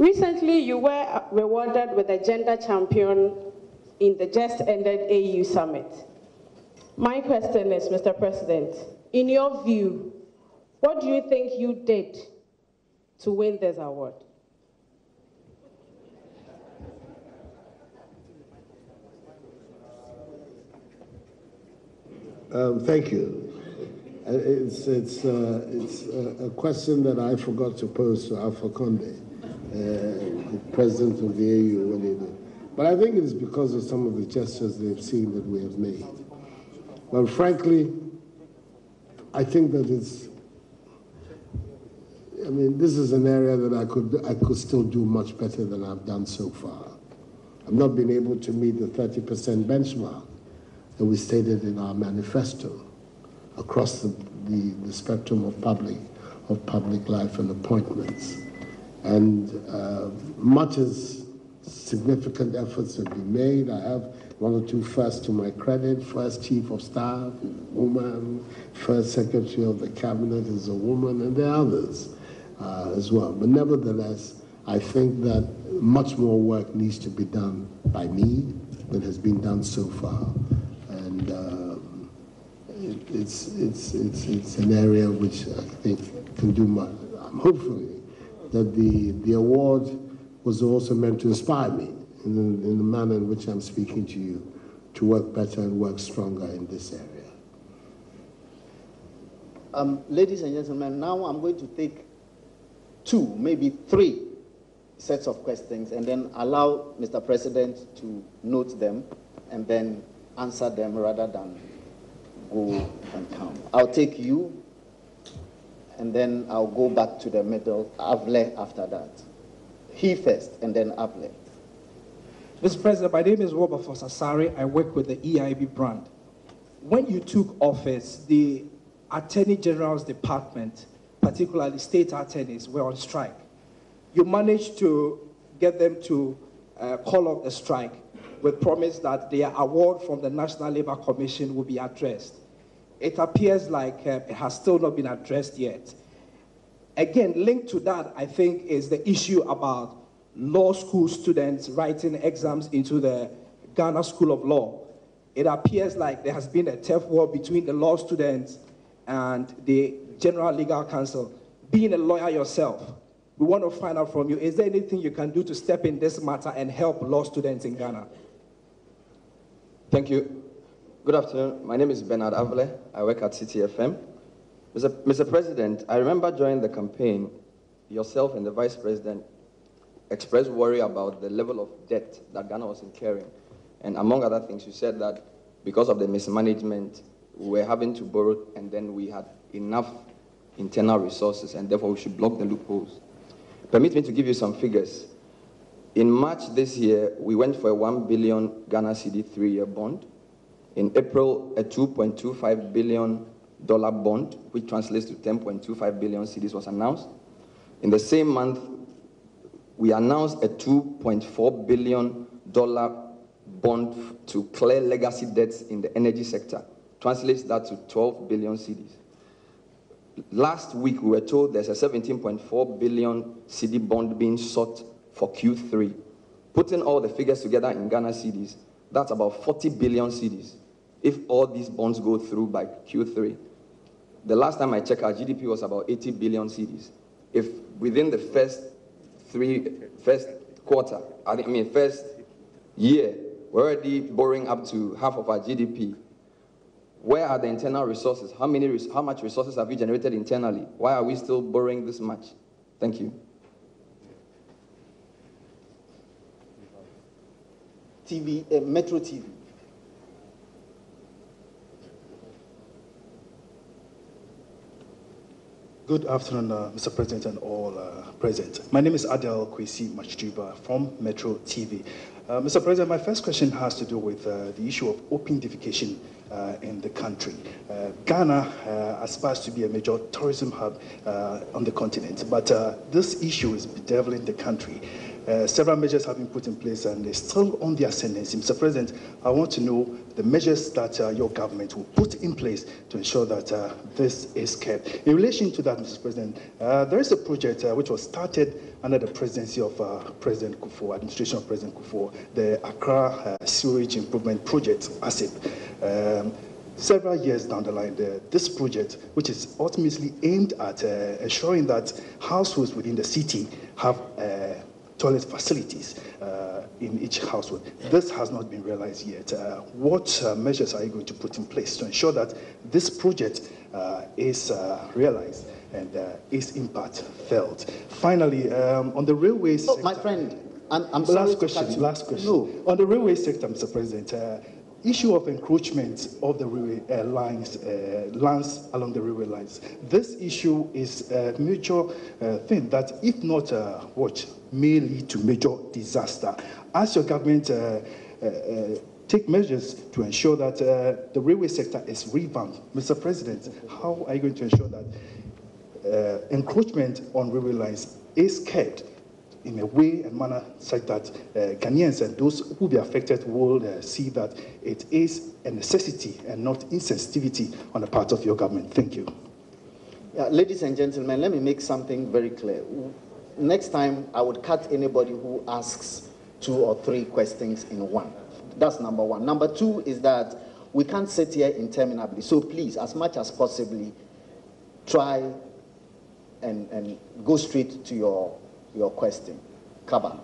Recently, you were rewarded with a gender champion in the just ended AU summit. My question is, Mr. President, in your view, what do you think you did to win this award? Thank you. It's a question that I forgot to pose to Alpha Conde, the president of the AU. But I think it's because of some of the gestures they've seen that we have made. But frankly, I think that this is an area that I could still do much better than I've done so far. I've not been able to meet the 30% benchmark that we stated in our manifesto across the spectrum of public life and appointments. And much as significant efforts have been made. I have one or two firsts to my credit. First Chief of Staff is a woman, First Secretary of the Cabinet is a woman, and there are others as well. But nevertheless, I think that much more work needs to be done by me than has been done so far. And it's an area which I think can do much. Hopefully that the award was also meant to inspire me in the manner in which I'm speaking to you to work better and work stronger in this area. Ladies and gentlemen, now I'm going to take 2, maybe 3 sets of questions and then allow Mr. President to note them and then answer them rather than go and come. I'll take you and then I'll go back to the middle, Avle after that. He first and then Avle. Mr. President, my name is Robert Fosasari. I work with the EIB brand. When you took office, the Attorney General's department, particularly state attorneys, were on strike. You managed to get them to call off the strike with promise that their award from the National Labour Commission will be addressed. It appears like it has still not been addressed yet. Again, linked to that, I think, is the issue about law school students writing exams into the Ghana School of Law. It appears like there has been a turf war between the law students and the General Legal Counsel. Being a lawyer yourself, we want to find out from you, is there anything you can do to step in this matter and help law students in Ghana? Thank you. Good afternoon. My name is Bernard Avle. I work at CTFM. Mr. President, I remember during the campaign, yourself and the Vice President expressed worry about the level of debt that Ghana was incurring. And among other things, you said that because of the mismanagement, we were having to borrow and then we had enough internal resources and therefore we should block the loopholes. Permit me to give you some figures. In March this year, we went for a 1 billion Ghana cedi 3-year bond. In April, a $2.25 billion bond, which translates to 10.25 billion cedis, was announced. In the same month, we announced a $2.4 billion bond to clear legacy debts in the energy sector. Translates that to 12 billion cedis. Last week, we were told there's a 17.4 billion cedi bond being sought for Q3. Putting all the figures together in Ghana cedis, that's about 40 billion cedis if all these bonds go through by Q3. The last time I checked, our GDP was about 80 billion cedis. If within the first year, we're already borrowing up to half of our GDP, where are the internal resources? How much resources have we generated internally? Why are we still borrowing this much? Thank you. Metro TV. Good afternoon, Mr. President and all present. My name is Adel Kwesi Machtuba from Metro TV. Mr. President, my first question has to do with the issue of open defecation in the country. Ghana aspires to be a major tourism hub on the continent, but this issue is bedeviling the country. Several measures have been put in place and they're still on the ascendancy. Mr. President, I want to know the measures that your government will put in place to ensure that this is kept. In relation to that, Mr. President, there is a project which was started under the presidency of President Akufo, administration of President Akufo, the Accra Sewage Improvement Project, ASIP. Several years down the line, this project, which is ultimately aimed at ensuring that households within the city have toilet facilities in each household. This has not been realized yet. What measures are you going to put in place to ensure that this project is realized and its impact felt? Finally, on the railway sector... my friend, I'm sorry last question. No. On the railway sector, Mr. President, issue of encroachment of the railway lands along the railway lines. This issue is a major thing that, if not watched, may lead to major disaster. As your government take measures to ensure that the railway sector is revamped, Mr. President, how are you going to ensure that encroachment on railway lines is kept in a way and manner such that Ghanaians and those who will be affected will see that it is a necessity and not insensitivity on the part of your government? Thank you. Yeah, ladies and gentlemen, let me make something very clear. Next time, I would cut anybody who asks 2 or 3 questions in one. That's number one. Number two is that we can't sit here interminably. So please, as much as possibly, try and go straight to your question. Kaba.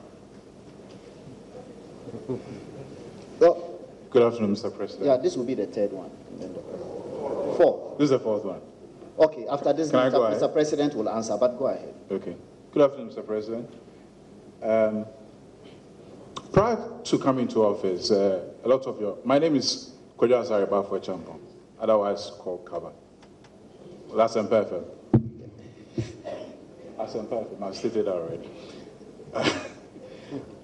Well, good afternoon, Mr. President. Yeah, this will be the third one. 4. This is the 4th one. Okay, after this, Mr. President will answer, but go ahead. Okay. Good afternoon, Mr. President. Prior to coming to office, a lot of my name is Kojo Asariba for Champon, otherwise called Kaba. That's imperfect. That's imperfect. I've stated that already.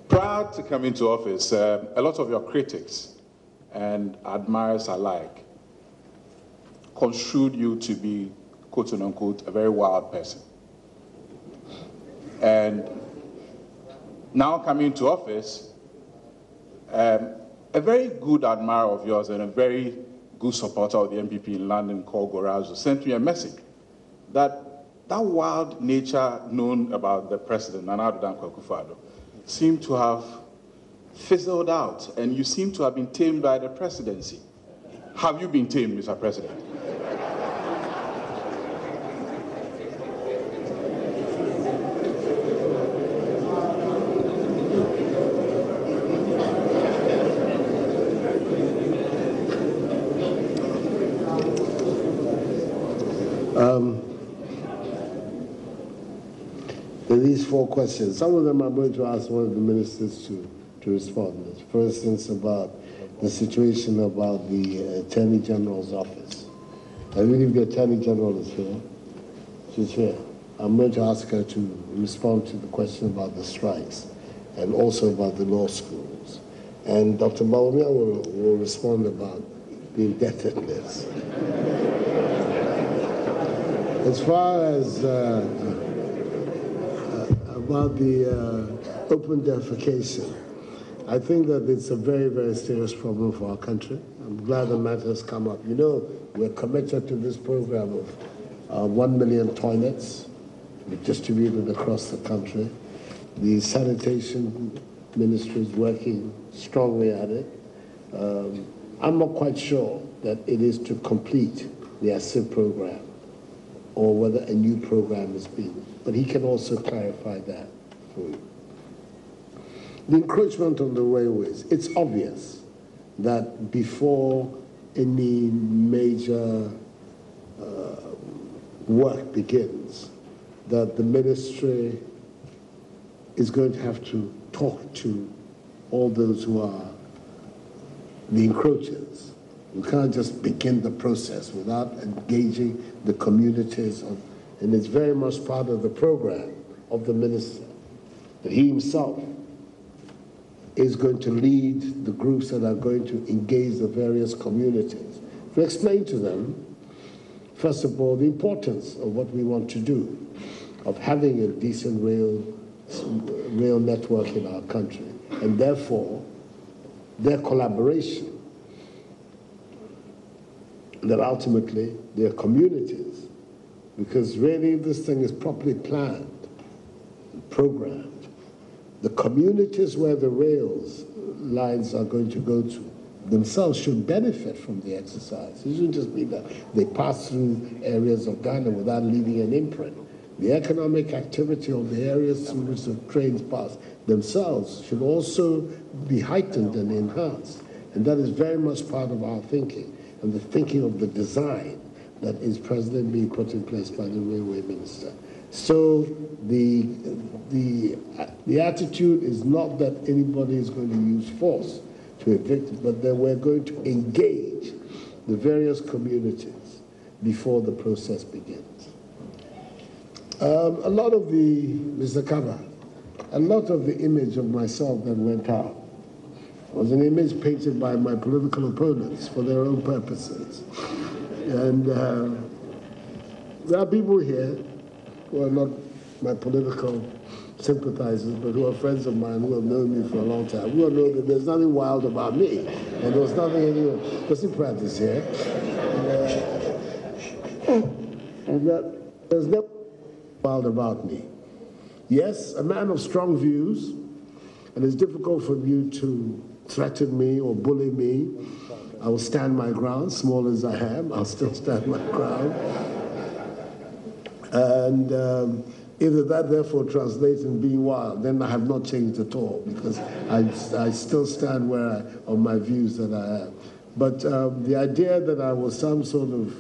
Prior to coming to office, a lot of your critics and admirers alike construed you to be, quote unquote, a very wild person. And now coming to office, a very good admirer of yours and a very good supporter of the MPP in London called Gorazo sent me a message that wild nature known about the president, Akufo-Addo, seemed to have fizzled out, and you seem to have been tamed by the presidency. Have you been tamed, Mr. President? These 4 questions, some of them I'm going to ask one of the ministers to respond. For instance, about the situation about the Attorney General's office. I believe the Attorney General is here. She's here. I'm going to ask her to respond to the question about the strikes and also about the law schools. And Dr. Bawumia will respond about the indebtedness. As far as about the open defecation, I think that it's a very, very serious problem for our country. I'm glad the matter has come up. You know, we're committed to this program of 1 million toilets distributed across the country. The sanitation ministry is working strongly at it. I'm not quite sure that it is to complete the ASIP program or whether a new program is being, but he can also clarify that for you. The encroachment on the railways, it's obvious that before any major work begins, that the ministry is going to have to talk to all those who are the encroachers. We can't just begin the process without engaging the communities, and it's very much part of the program of the minister that he himself is going to lead the groups that are going to engage the various communities to explain to them, first of all, the importance of what we want to do, of having a decent rail rail network in our country. And therefore, their collaboration, that ultimately their communities, because really this thing is properly planned, programmed, the communities where the rails lines are going to go to themselves should benefit from the exercise. It shouldn't just be that they pass through areas of Ghana without leaving an imprint. The economic activity of the areas through which the trains pass themselves should also be heightened and enhanced. And that is very much part of our thinking, and the thinking of the design that is presently being put in place by the railway minister. So the attitude is not that anybody is going to use force to evict it, but that we're going to engage the various communities before the process begins. Mr. Kaba, a lot of the image of myself that went out was an image painted by my political opponents for their own purposes. And there are people here who are not my political sympathizers, but who are friends of mine who have known me for a long time, who know that there's nothing wild about me, and there's nothing anywhere. Because in practice here, and that there's nothing wild about me. Yes, a man of strong views, and it's difficult for you to threaten me or bully me. I will stand my ground, small as I am, I'll still stand my ground. And either that therefore translates in being wild, then I have not changed at all, because I still stand on my views that I have. But the idea that I was some sort of,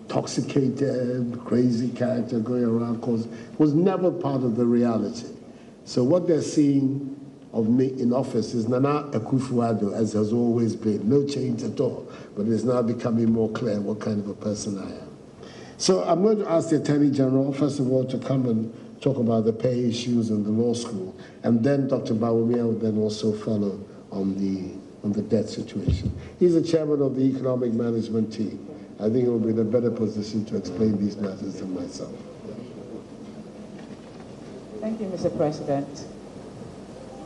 intoxicated, crazy character going around was never part of the reality. So what they're seeing of me in office is Nana Akufo-Addo, as has always been. No change at all. But it's now becoming more clear what kind of a person I am. So I'm going to ask the Attorney General, first of all, to come and talk about the pay issues in the law school. And then Dr. Bawumia will then also follow on the debt situation. He's the chairman of the economic management team. I think he will be in a better position to explain these matters than myself. Thank you, Mr. President.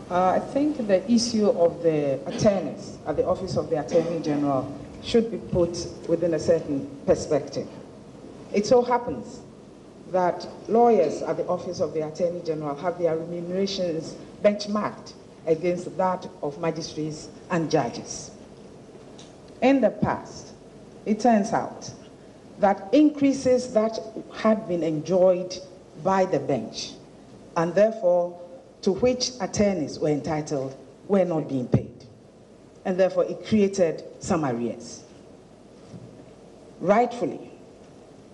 I think the issue of the attorneys at the Office of the Attorney General should be put within a certain perspective. It so happens that lawyers at the Office of the Attorney General have their remunerations benchmarked against that of magistrates and judges. In the past, it turns out that increases that had been enjoyed by the bench, and therefore to which attorneys were entitled, were not being paid. And therefore it created some arrears. Rightfully,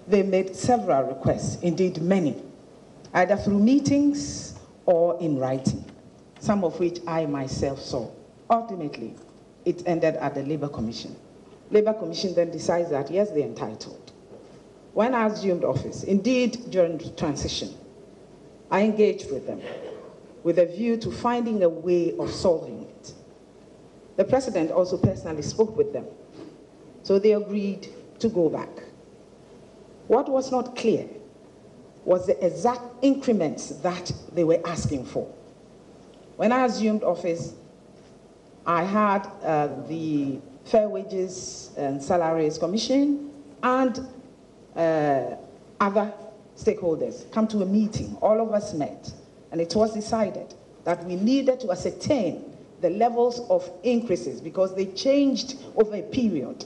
they made several requests, indeed many, either through meetings or in writing, some of which I myself saw. Ultimately, it ended at the Labour Commission. Labour Commission then decides that, yes, they're entitled. When I assumed office, indeed during the transition, I engaged with them with a view to finding a way of solving it. The President also personally spoke with them, so they agreed to go back. What was not clear was the exact increments that they were asking for. When I assumed office, I had the Fair Wages and Salaries Commission and other stakeholders come to a meeting. All of us met, and it was decided that we needed to ascertain the levels of increases because they changed over a period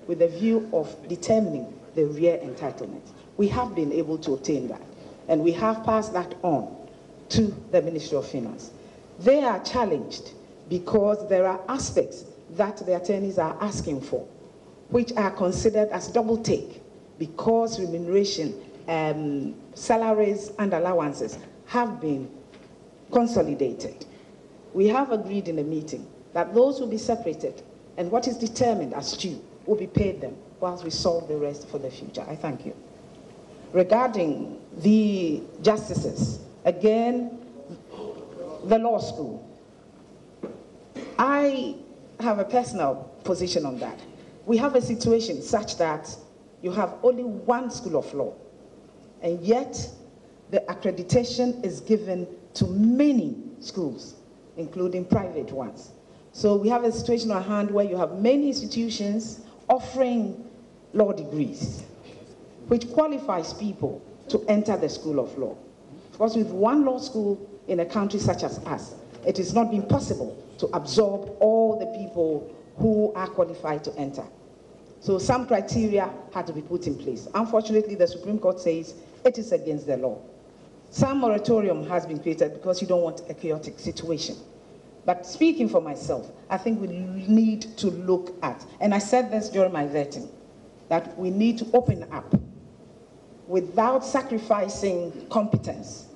with a view of determining the real entitlement. We have been able to obtain that, and we have passed that on to the Ministry of Finance. They are challenged because there are aspects that the attorneys are asking for, which are considered as double take because remuneration, salaries and allowances have been consolidated. We have agreed in a meeting that those will be separated, and what is determined as due will be paid them whilst we solve the rest for the future. I thank you. Regarding the justices, again, the law school, I have a personal position on that. We have a situation such that you have only one school of law, and yet the accreditation is given to many schools, including private ones. So we have a situation at hand where you have many institutions offering law degrees, which qualifies people to enter the School of Law. Of course, with one law school in a country such as us, it has not been possible to absorb all the people who are qualified to enter. So some criteria had to be put in place. Unfortunately, the Supreme Court says it is against the law. Some moratorium has been created because you don't want a chaotic situation. But speaking for myself, I think we need to look at, and I said this during my vetting, that we need to open up without sacrificing competence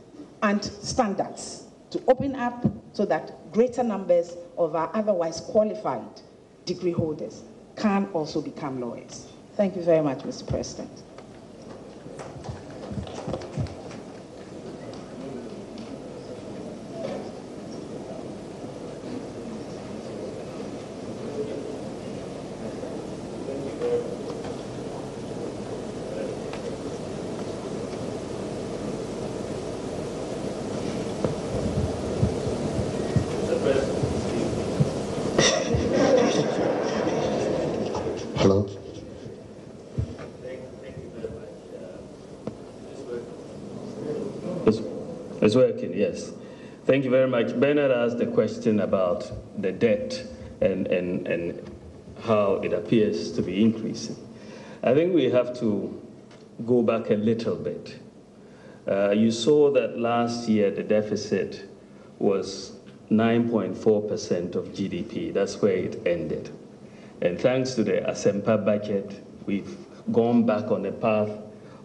and standards, to open up so that greater numbers of our otherwise qualified degree holders can also become lawyers. Thank you very much, Mr. President. Hello. It's working, yes. Thank you very much. Bernard asked the question about the debt and how it appears to be increasing. I think we have to go back a little bit. You saw that last year the deficit was 9.4% of GDP. That's where it ended. And thanks to the Asempa budget, we've gone back on a path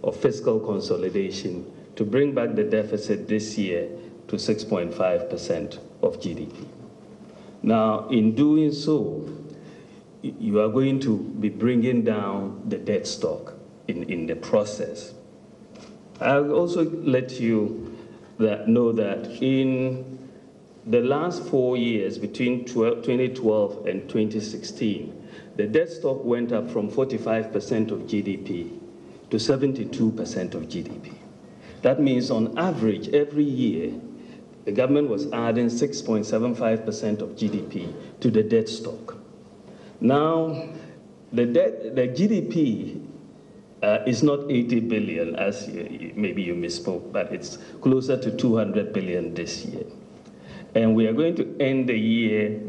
of fiscal consolidation to bring back the deficit this year to 6.5% of GDP. Now, in doing so, you are going to be bringing down the debt stock in the process. I'll also let you know that in the last 4 years, between 2012 and 2016, the debt stock went up from 45% of GDP to 72% of GDP. That means on average, every year, the government was adding 6.75% of GDP to the debt stock. Now, the GDP is not 80 billion, as maybe you misspoke, but it's closer to 200 billion this year. And we are going to end the year,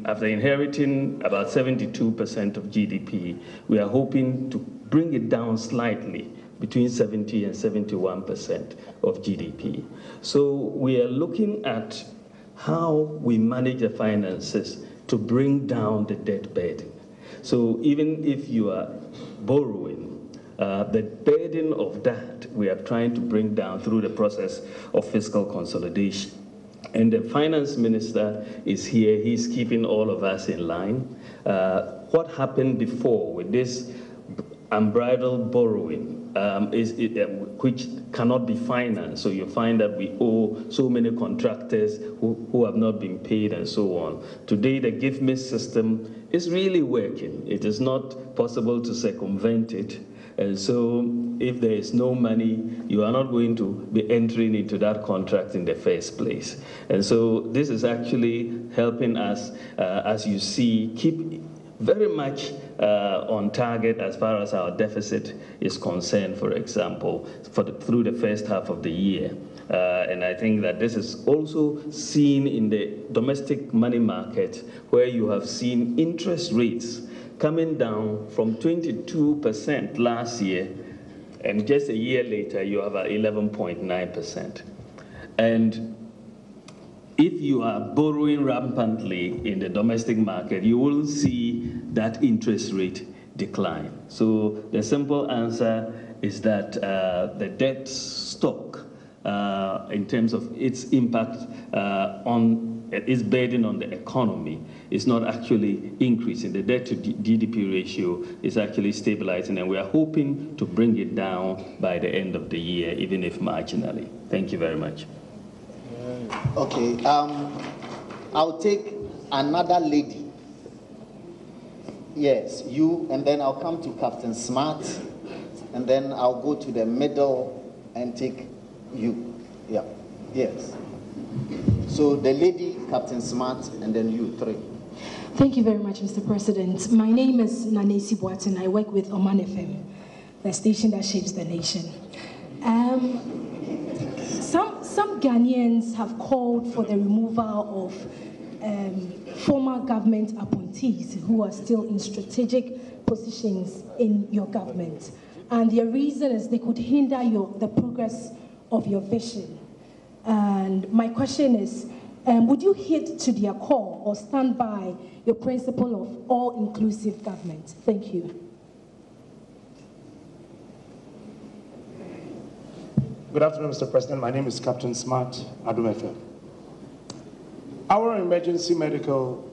after inheriting about 72% of GDP, we are hoping to bring it down slightly, between 70 and 71% of GDP. So we are looking at how we manage the finances to bring down the debt burden. So even if you are borrowing, the burden of that we are trying to bring down through the process of fiscal consolidation. And the finance minister is here. He's keeping all of us in line. What happened before with this unbridled borrowing, which cannot be financed. So you find that we owe so many contractors who have not been paid and so on. Today, the GIFMIS system is really working. It is not possible to circumvent it. And so if there is no money, you are not going to be entering into that contract in the first place. And so this is actually helping us, as you see, keep very much on target as far as our deficit is concerned, for example, through the first half of the year. And I think that this is also seen in the domestic money market, where you have seen interest rates coming down from 22% last year, and just a year later, you have 11.9%. And if you are borrowing rampantly in the domestic market, you will see that interest rate decline. So the simple answer is that the debt stock, in terms of its impact on its burden on the economy, is not actually increasing. The debt to GDP ratio is actually stabilizing, and we are hoping to bring it down by the end of the year, even if marginally. Thank you very much. Okay, I'll take another lady. Yes, you, and then I'll come to Captain Smart, and then I'll go to the middle and take you. Yes. So the lady, Captain Smart, and then you, 3. Thank you very much, Mr. President. My name is Nanesi Boatin. I work with Oman FM, the station that shapes the nation. Some Ghanaians have called for the removal of former government appointees who are still in strategic positions in your government. And their reason is they could hinder the progress of your vision. And my question is, would you heed to their call or stand by your principle of all-inclusive government? Thank you. Good afternoon, Mr. President. My name is Captain Smart, Adom FM. Our emergency medical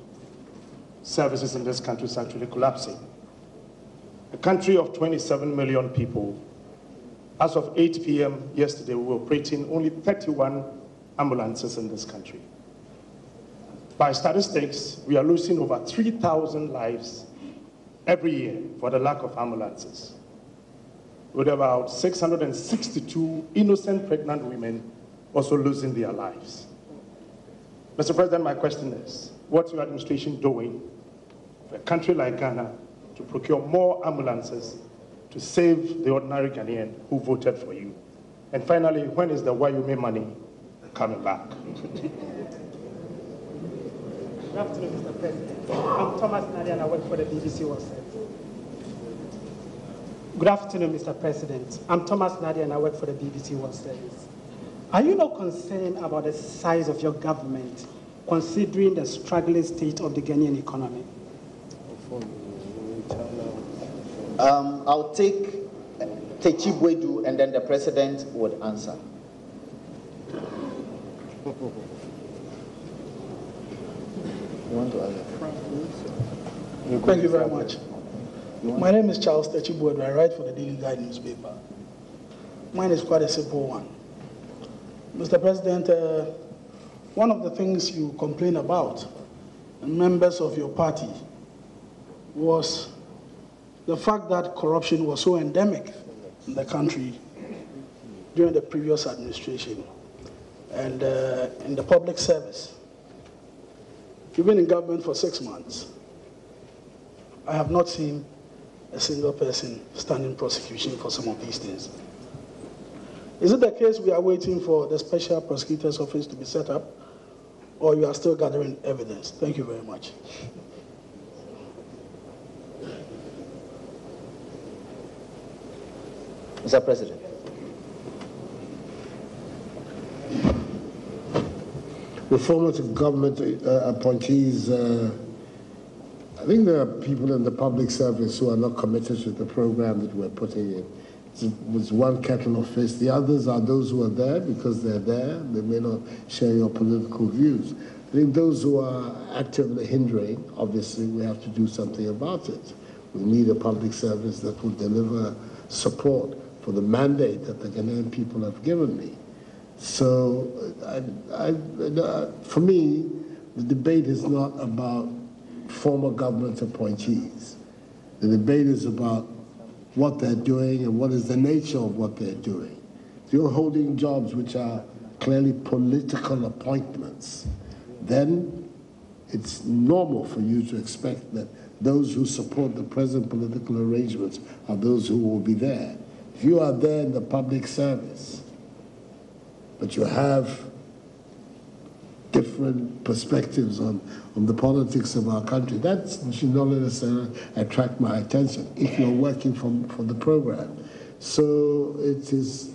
services in this country is actually collapsing. A country of 27 million people, as of 8 p.m. yesterday, we were operating only 31 ambulances in this country. By statistics, we are losing over 3,000 lives every year for the lack of ambulances, with about 662 innocent pregnant women also losing their lives. Mr. President, my question is, what's your administration doing for a country like Ghana to procure more ambulances to save the ordinary Ghanaian who voted for you? And finally, when is the Wayume money coming back? Good afternoon, Mr. President. I'm Thomas Nadia and I work for the BBC World Service. Good afternoon, Mr. President. I'm Thomas Nadia and I work for the BBC World Service. Are you not concerned about the size of your government, considering the struggling state of the Ghanaian economy? I'll take Techi Bwedu and then the President would answer. Thank you very much. My name is Charles Techi Bwedu. I write for the Daily Guide newspaper. Mine is quite a simple one. Mr. President, one of the things you complain about, members of your party, was the fact that corruption was so endemic in the country during the previous administration and in the public service. You've been in government for 6 months. I have not seen a single person standing prosecution for some of these things. Is it the case we are waiting for the Special Prosecutor's Office to be set up, or you are still gathering evidence? Thank you very much. Mr. President. Reformer to government appointees, I think there are people in the public service who are not committed to the program that we're putting in. It was one kettle of fish. The others are those who are there because they're there. They may not share your political views. I think those who are actively hindering, obviously, we have to do something about it. We need a public service that will deliver support for the mandate that the Ghanaian people have given me. So, for me, the debate is not about former government appointees. The debate is about what they're doing and what is the nature of what they're doing. If you're holding jobs which are clearly political appointments, then it's normal for you to expect that those who support the present political arrangements are those who will be there. If you are there in the public service, but you have different perspectives on the politics of our country, that should not necessarily attract my attention if you're working for the program. So it is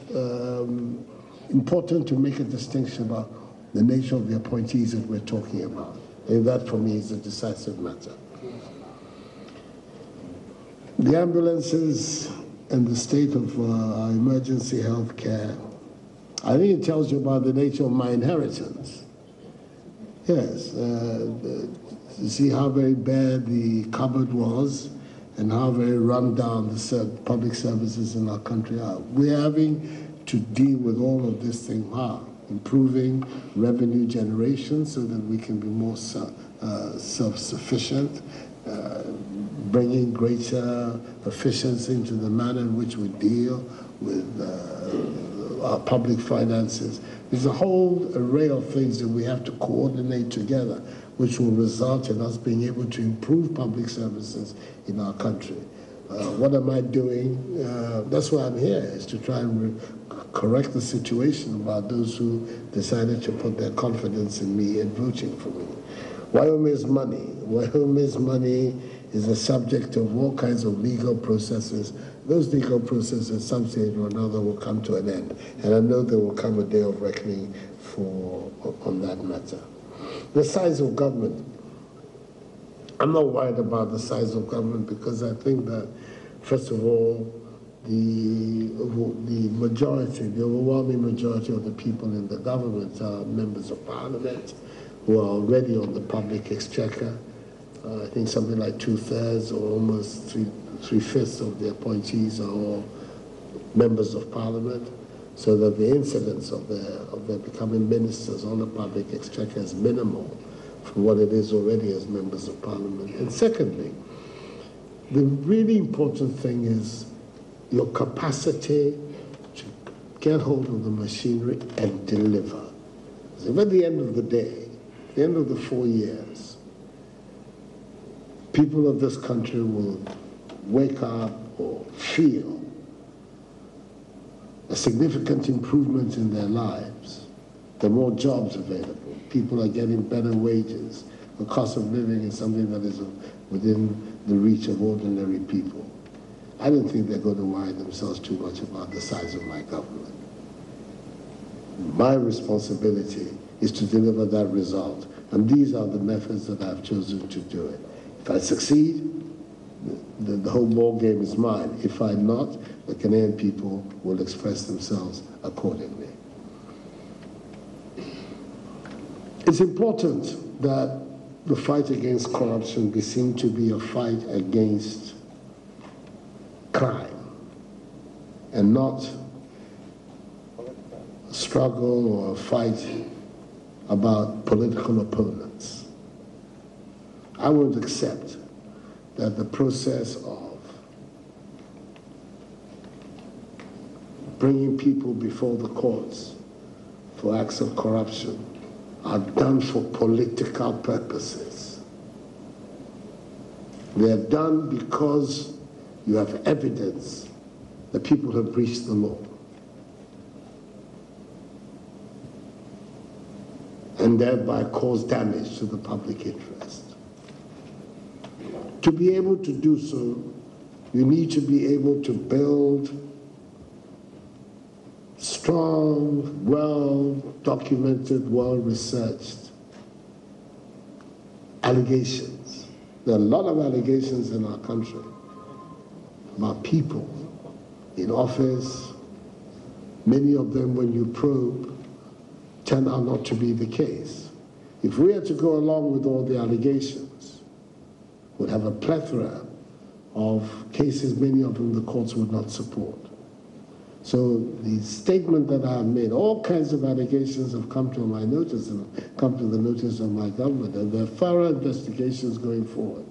important to make a distinction about the nature of the appointees that we're talking about. And that, for me, is a decisive matter. The ambulances and the state of our emergency health care, I think it tells you about the nature of my inheritance. Yes, you see how very bad the cupboard was and how very run down the public services in our country are. We're having to deal with all of this thing now, improving revenue generation so that we can be more self-sufficient, bringing greater efficiency into the manner in which we deal with our public finances. There's a whole array of things that we have to coordinate together, which will result in us being able to improve public services in our country. What am I doing? That's why I'm here, is to try and correct the situation about those who decided to put their confidence in me and voting for me. Wyomin's money. Wyomin's money is a subject of all kinds of legal processes. Those legal processes, at some stage or another, will come to an end. And I know there will come a day of reckoning on that matter. The size of government. I'm not worried about the size of government because I think that, first of all, the majority, the overwhelming majority of the people in the government are members of parliament who are already on the public exchequer. I think something like 2/3 or almost three-fifths of the appointees are all members of parliament, so that the incidence of their becoming ministers on the public exchequer is minimal from what it is already as members of parliament. And secondly, the really important thing is your capacity to get hold of the machinery and deliver. So at the end of the day, at the end of the 4 years, people of this country will wake up or feel a significant improvement in their lives. There are more jobs available. People are getting better wages. The cost of living is something that is within the reach of ordinary people. I don't think they're going to worry themselves too much about the size of my government. My responsibility is to deliver that result, and these are the methods that I've chosen to do it. If I succeed, the whole ball game is mine. If I'm not, the Ghanaian people will express themselves accordingly. It's important that the fight against corruption be seen to be a fight against crime and not a struggle or a fight about political opponents. I won't accept that the process of bringing people before the courts for acts of corruption are done for political purposes. They are done because you have evidence that people have breached the law. And thereby cause damage to the public interest. To be able to do so, you need to be able to build strong, well-documented, well-researched allegations. There are a lot of allegations in our country about people in office. Many of them, when you probe, turn out not to be the case. If we had to go along with all the allegations, we'd have a plethora of cases, many of them the courts would not support. So the statement that I have made, all kinds of allegations have come to my notice and come to the notice of my government, and there are thorough investigations going forward.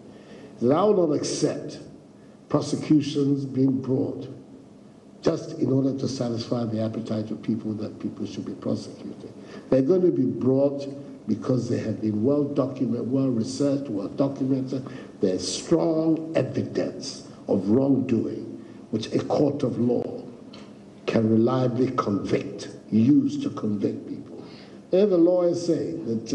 That I will not accept prosecutions being brought just in order to satisfy the appetite of people that people should be prosecuted. They're going to be brought because they have been well documented, well researched, well documented. There's strong evidence of wrongdoing, which a court of law can reliably use to convict people. And the lawyers say that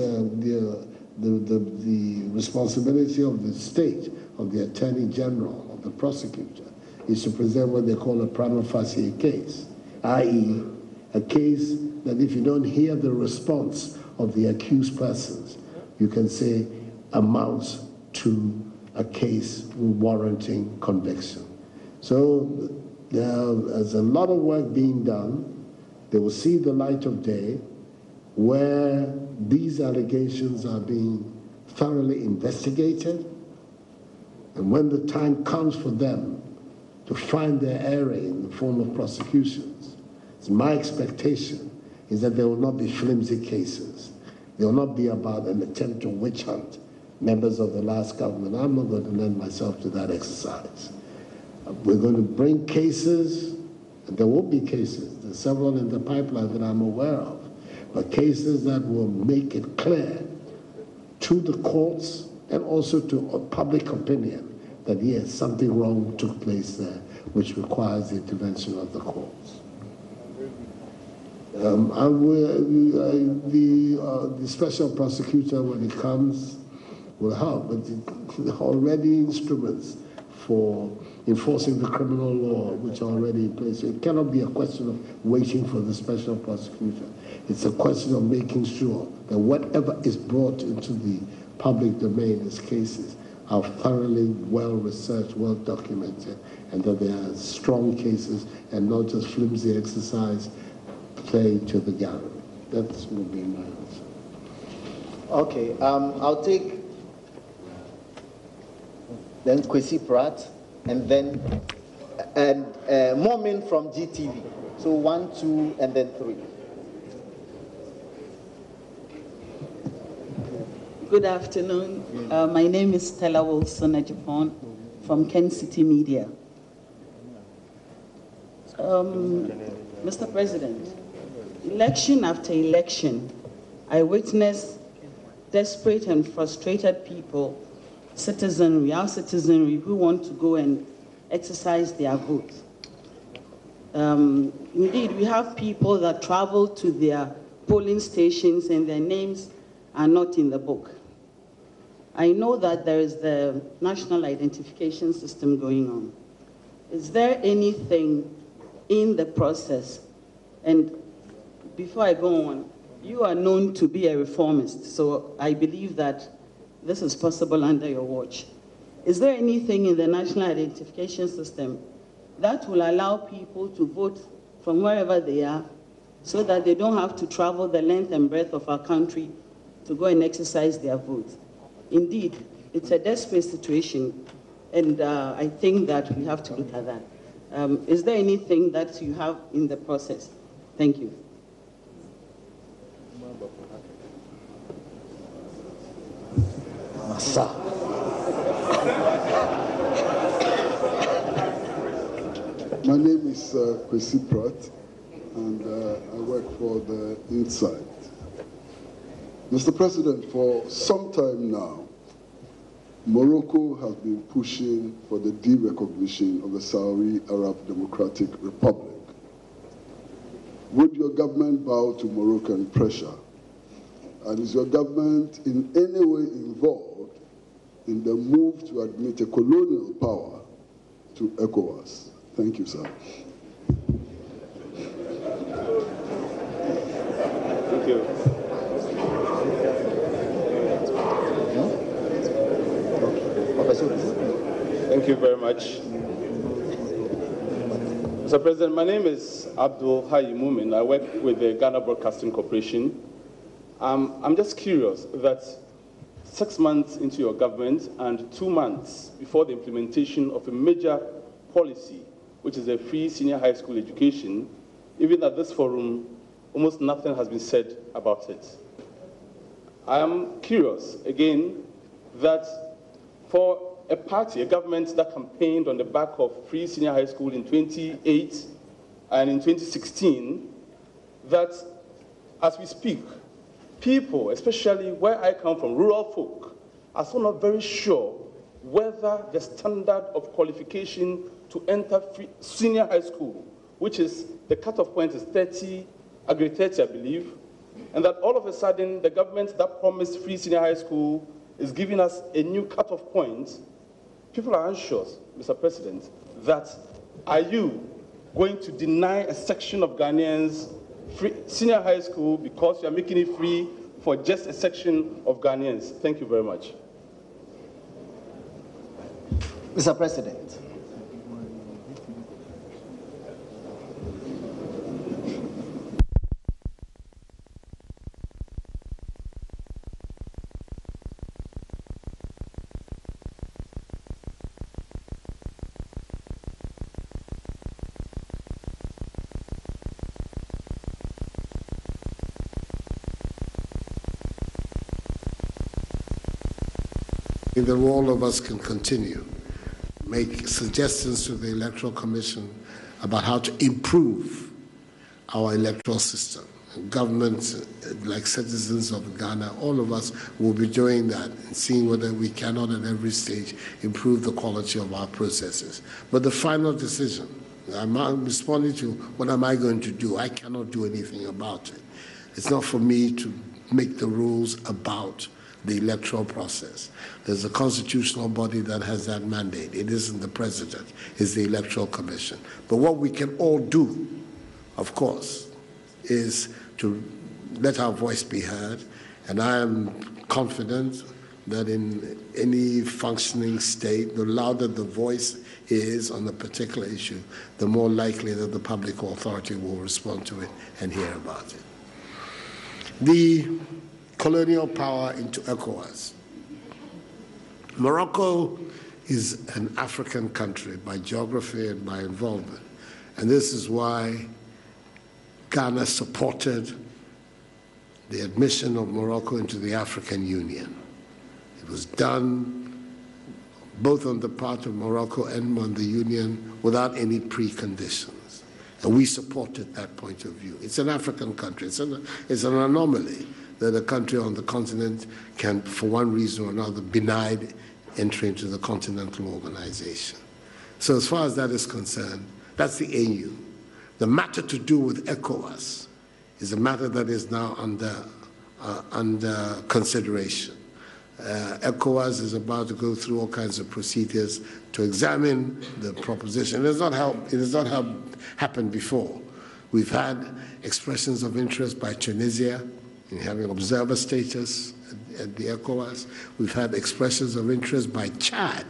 the responsibility of the state, of the attorney general, of the prosecutor, is to present what they call a prima facie case, i.e., a case that if you don't hear the response of the accused persons, you can say amounts to a case warranting conviction. So there's a lot of work being done. They will see the light of day where these allegations are being thoroughly investigated, and when the time comes for them to find their area in the form of prosecutions, it's my expectation is that there will not be flimsy cases. There will not be about an attempt to witch hunt members of the last government. I'm not going to lend myself to that exercise. We're going to bring cases And there will be cases, there's several in the pipeline that I'm aware of, but cases that will make it clear to the courts and also to public opinion that yes, something wrong took place there, which requires the intervention of the courts. The special prosecutor, when it comes, will help, but there are already instruments for enforcing the criminal law, which are already in place. So it cannot be a question of waiting for the special prosecutor. It's a question of making sure that whatever is brought into the public domain as cases are thoroughly well-researched, well-documented, and that they are strong cases and not just flimsy exercise playing to the gallery. That will be my answer. Okay, I'll take then Kwesi Pratt, and then Momin from GTV. So 1, 2, and then 3. Good afternoon. My name is Stella Wilson-Ajapon from Ken City Media. Mr. President, election after election, I witness desperate and frustrated people, citizenry, our citizenry, who want to go and exercise their vote. Indeed, we have people that travel to their polling stations and their names are not in the book. I know that there is the national identification system going on. Is there anything in the process? And before I go on, you are known to be a reformist, so I believe that this is possible under your watch. Is there anything in the national identification system that will allow people to vote from wherever they are so that they don't have to travel the length and breadth of our country to go and exercise their vote? Indeed, it's a desperate situation, and I think that we have to look at that. Is there anything that you have in the process? Thank you. My name is Kwesi Pratt, and I work for the Insight. Mr. President, for some time now, Morocco has been pushing for the de-recognition of the Sahrawi Arab Democratic Republic. Would your government bow to Moroccan pressure? And is your government in any way involved in the move to admit a colonial power to ECOWAS? Thank you, sir. Thank you. Thank you very much. Mr. President, my name is Abdul Hayi Mumin. I work with the Ghana Broadcasting Corporation. I'm just curious that 6 months into your government and 2 months before the implementation of a major policy, which is a free senior high school education, even at this forum, almost nothing has been said about it. I am curious, again, that for a party, a government that campaigned on the back of free senior high school in 2008 and in 2016, that as we speak, people, especially where I come from, rural folk, are still not very sure whether the standard of qualification to enter senior high school, which is the cutoff point is 30, Agri 30, I believe, and that all of a sudden the government that promised free senior high school is giving us a new cutoff point. People are anxious, Mr. President, that are you going to deny a section of Ghanaians free senior high school because you are making it free for just a section of Ghanaians? Thank you very much. Mr. President. That all of us can continue, make suggestions to the Electoral Commission about how to improve our electoral system. Governments, like citizens of Ghana, all of us will be doing that and seeing whether we cannot at every stage improve the quality of our processes. But the final decision, I'm responding to what am I going to do? I cannot do anything about it. It's not for me to make the rules about the electoral process. There's a constitutional body that has that mandate. It isn't the president, it's the Electoral Commission. But what we can all do, of course, is to let our voice be heard, and I am confident that in any functioning state, the louder the voice is on a particular issue, the more likely that the public authority will respond to it and hear about it. The colonial power into ECOWAS. Morocco is an African country by geography and by involvement, and this is why Ghana supported the admission of Morocco into the African Union. It was done both on the part of Morocco and on the Union without any preconditions. And we supported that point of view. It's an African country. It's an anomaly that a country on the continent can, for one reason or another, deny entry into the continental organization. So as far as that is concerned, that's the AU. The matter to do with ECOWAS is a matter that is now under consideration. ECOWAS is about to go through all kinds of procedures to examine the proposition. It has not happened before. We've had expressions of interest by Tunisia in having observer status at the ECOWAS. We've had expressions of interest by Chad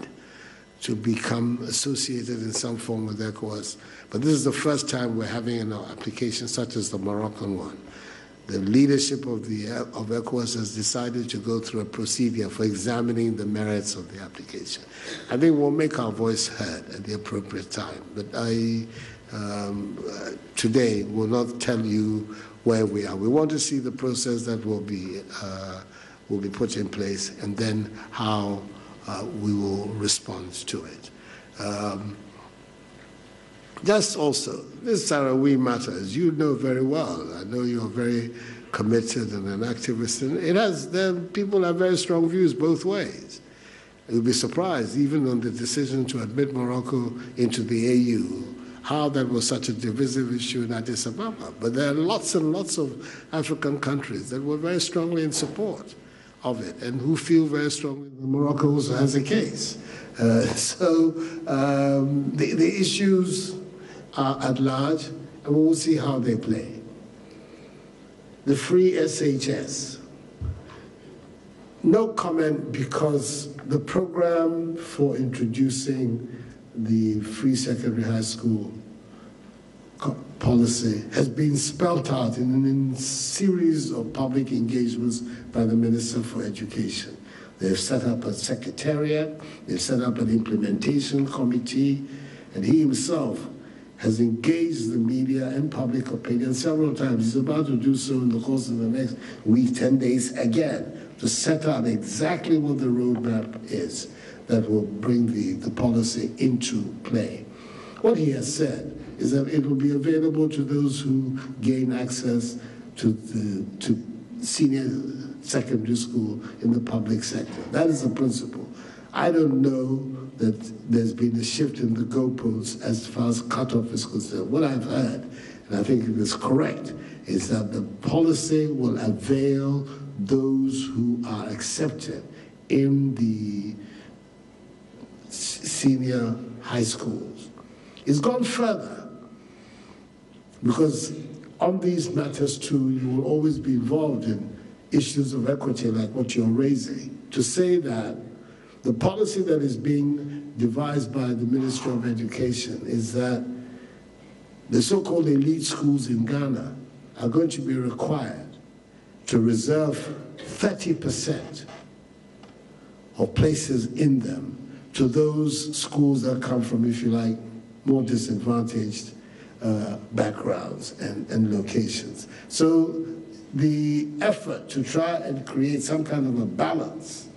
to become associated in some form with ECOWAS. But this is the first time we're having an application such as the Moroccan one. The leadership of ECOWAS has decided to go through a procedure for examining the merits of the application. I think we'll make our voice heard at the appropriate time. But I, today, will not tell you where we are. We want to see the process that will be put in place, and then how we will respond to it. Just also, this Sahrawi matter, as you know very well, I know you're very committed and an activist, and people have very strong views both ways. You'll be surprised, even on the decision to admit Morocco into the AU, how that was such a divisive issue in Addis Ababa. But there are lots and lots of African countries that were very strongly in support of it, and who feel very strongly that Morocco also has a case. The issues are at large, and we will see how they play. The free SHS. No comment, because the program for introducing the free secondary high school policy has been spelled out in a series of public engagements by the Minister for Education. They've set up a secretariat, they've set up an implementation committee, and he himself has engaged the media and public opinion several times. He's about to do so in the course of the next week, 10 days again, to set out exactly what the roadmap is that will bring the policy into play. What he has said is that it will be available to those who gain access to senior secondary school in the public sector. That is the principle. I don't know that there's been a shift in the goalposts as far as cutoff is concerned. What I've heard, and I think it is correct, is that the policy will avail those who are accepted in the senior high schools. It's gone further, because on these matters too, you will always be involved in issues of equity like what you're raising. To say that the policy that is being devised by the Ministry of Education is that the so-called elite schools in Ghana are going to be required to reserve 30% of places in them to those schools that come from, if you like, more disadvantaged backgrounds and locations. So the effort to try and create some kind of a balance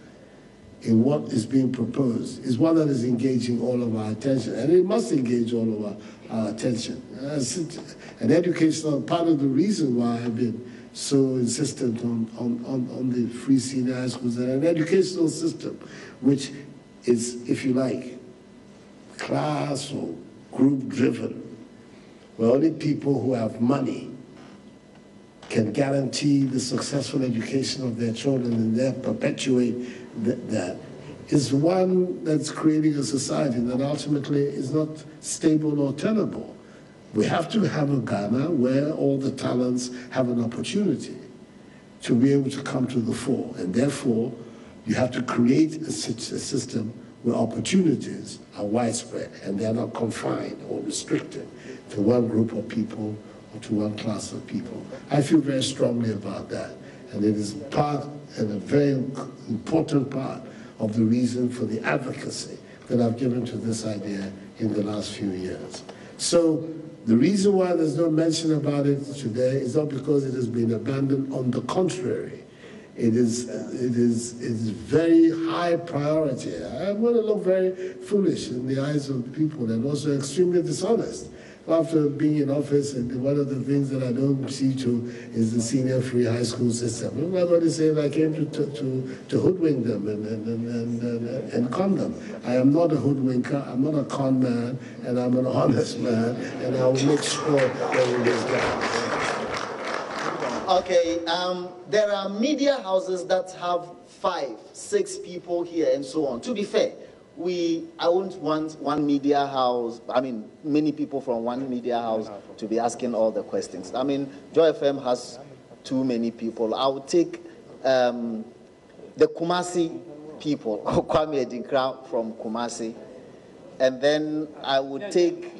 in what is being proposed is one that is engaging all of our attention, and it must engage all of our attention. An educational part of the reason why I've been so insistent on the free senior high schools and an educational system which is, if you like, class or group driven, where only people who have money can guarantee the successful education of their children and then perpetuate that, is one that's creating a society that ultimately is not stable or tenable. We have to have a Ghana where all the talents have an opportunity to be able to come to the fore, and therefore you have to create a system where opportunities are widespread and they are not confined or restricted to one group of people or to one class of people. I feel very strongly about that, and it is part and a very important part of the reason for the advocacy that I've given to this idea in the last few years. So the reason why there's no mention about it today is not because it has been abandoned. On the contrary, it is very high priority. I want to look very foolish in the eyes of people and also extremely dishonest. After being in office, and one of the things that I don't see to is the senior free high school system. Everybody saying I came to hoodwink them and con them. I am not a hoodwinker, I'm not a con man, and I'm an honest man, and I will make sure that we get that. Okay, there are media houses that have 5, 6 people here and so on. To be fair, I wouldn't want one media house, many people from one media house to be asking all the questions. Joy FM has too many people. I would take the Kumasi people, Kwame Adinkra from Kumasi, and then I would take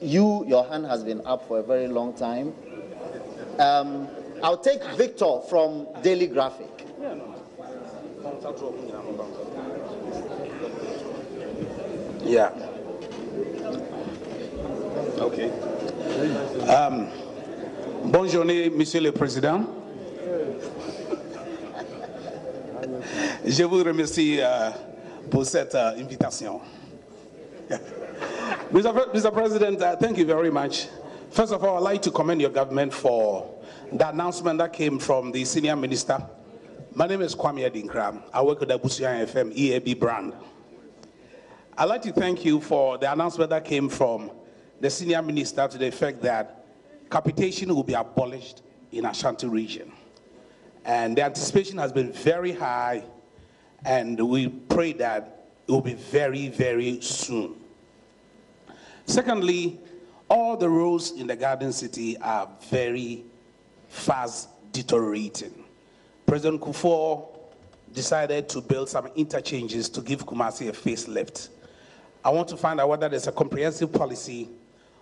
you, your hand has been up for a very long time. I'll take Victor from Daily Graphic. Yeah. Okay. Bonne journée, Monsieur le Président. Je vous remercie pour cette invitation. Mr. President, thank you very much. First of all, I'd like to commend your government for the announcement that came from the senior minister. My name is Kwame Adinkra. I work with the Busia FM EAB brand. I'd like to thank you for the announcement that came from the senior minister to the effect that capitation will be abolished in Ashanti region. And the anticipation has been very high, and we pray that it will be very, very soon. Secondly, all the roads in the Garden City are very fast deteriorating. President Akufo decided to build some interchanges to give Kumasi a facelift. I want to find out whether there's a comprehensive policy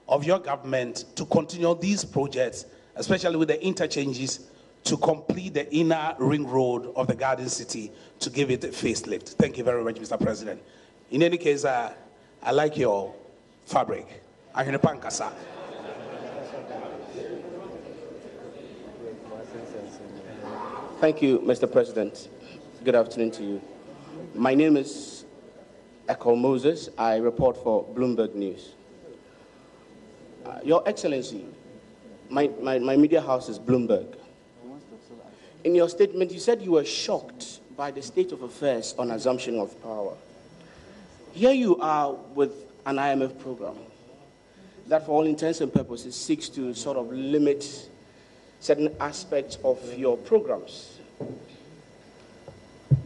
of your government to continue these projects, especially with the interchanges, to complete the inner ring road of the Garden City to give it a facelift. Thank you very much, Mr. President. In any case, I like your fabric. Thank you, Mr. President. Good afternoon to you. My name is Echo Moses. I report for Bloomberg News. Your Excellency, my media house is Bloomberg. In your statement, you said you were shocked by the state of affairs on assumption of power. Here you are with an IMF program that, for all intents and purposes, seeks to sort of limit certain aspects of your programs.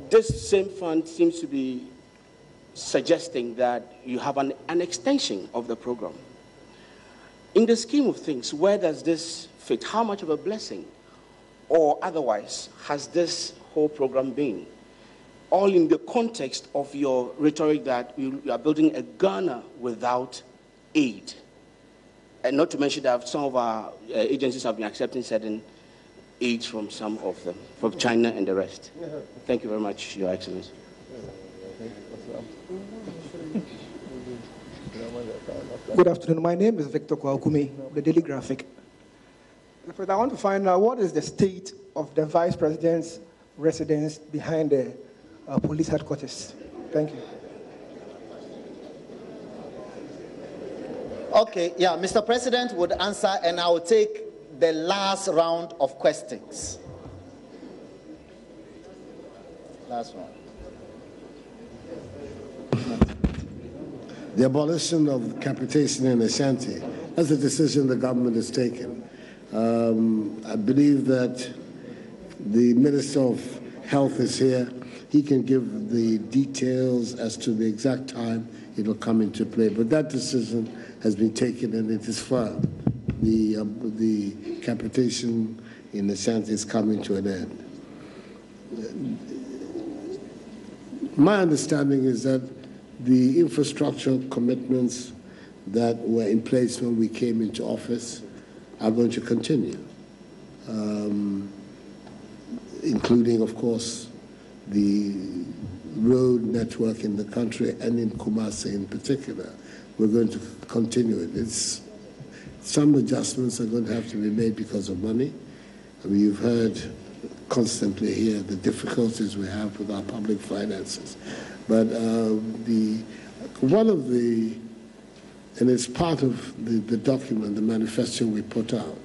This same fund seems to be suggesting that you have an extension of the program. In the scheme of things, where does this fit? How much of a blessing or otherwise has this whole program been? All in the context of your rhetoric that you are building a Ghana without aid. And not to mention that some of our agencies have been accepting certain aid from some of them, from China and the rest. Thank you very much, Your Excellency. Good afternoon. My name is Victor Kwaukumi, the Daily Graphic. I want to find out what is the state of the Vice President's residence behind the police headquarters. Thank you. Okay, yeah, Mr. President would answer, and I will take the last round of questions. Last one. The abolition of capitation in Ashanti, that's a decision the government has taken. I believe that the Minister of Health is here. He can give the details as to the exact time it will come into play. But that decision has been taken and it is firm. The capitation in Ashanti is coming to an end. My understanding is that the infrastructural commitments that were in place when we came into office are going to continue, including, of course, the road network in the country and in Kumasi in particular. We're going to continue it. Some adjustments are going to have to be made because of money. I mean, you've heard constantly here the difficulties we have with our public finances. But and it's part of the document, the manifesto we put out,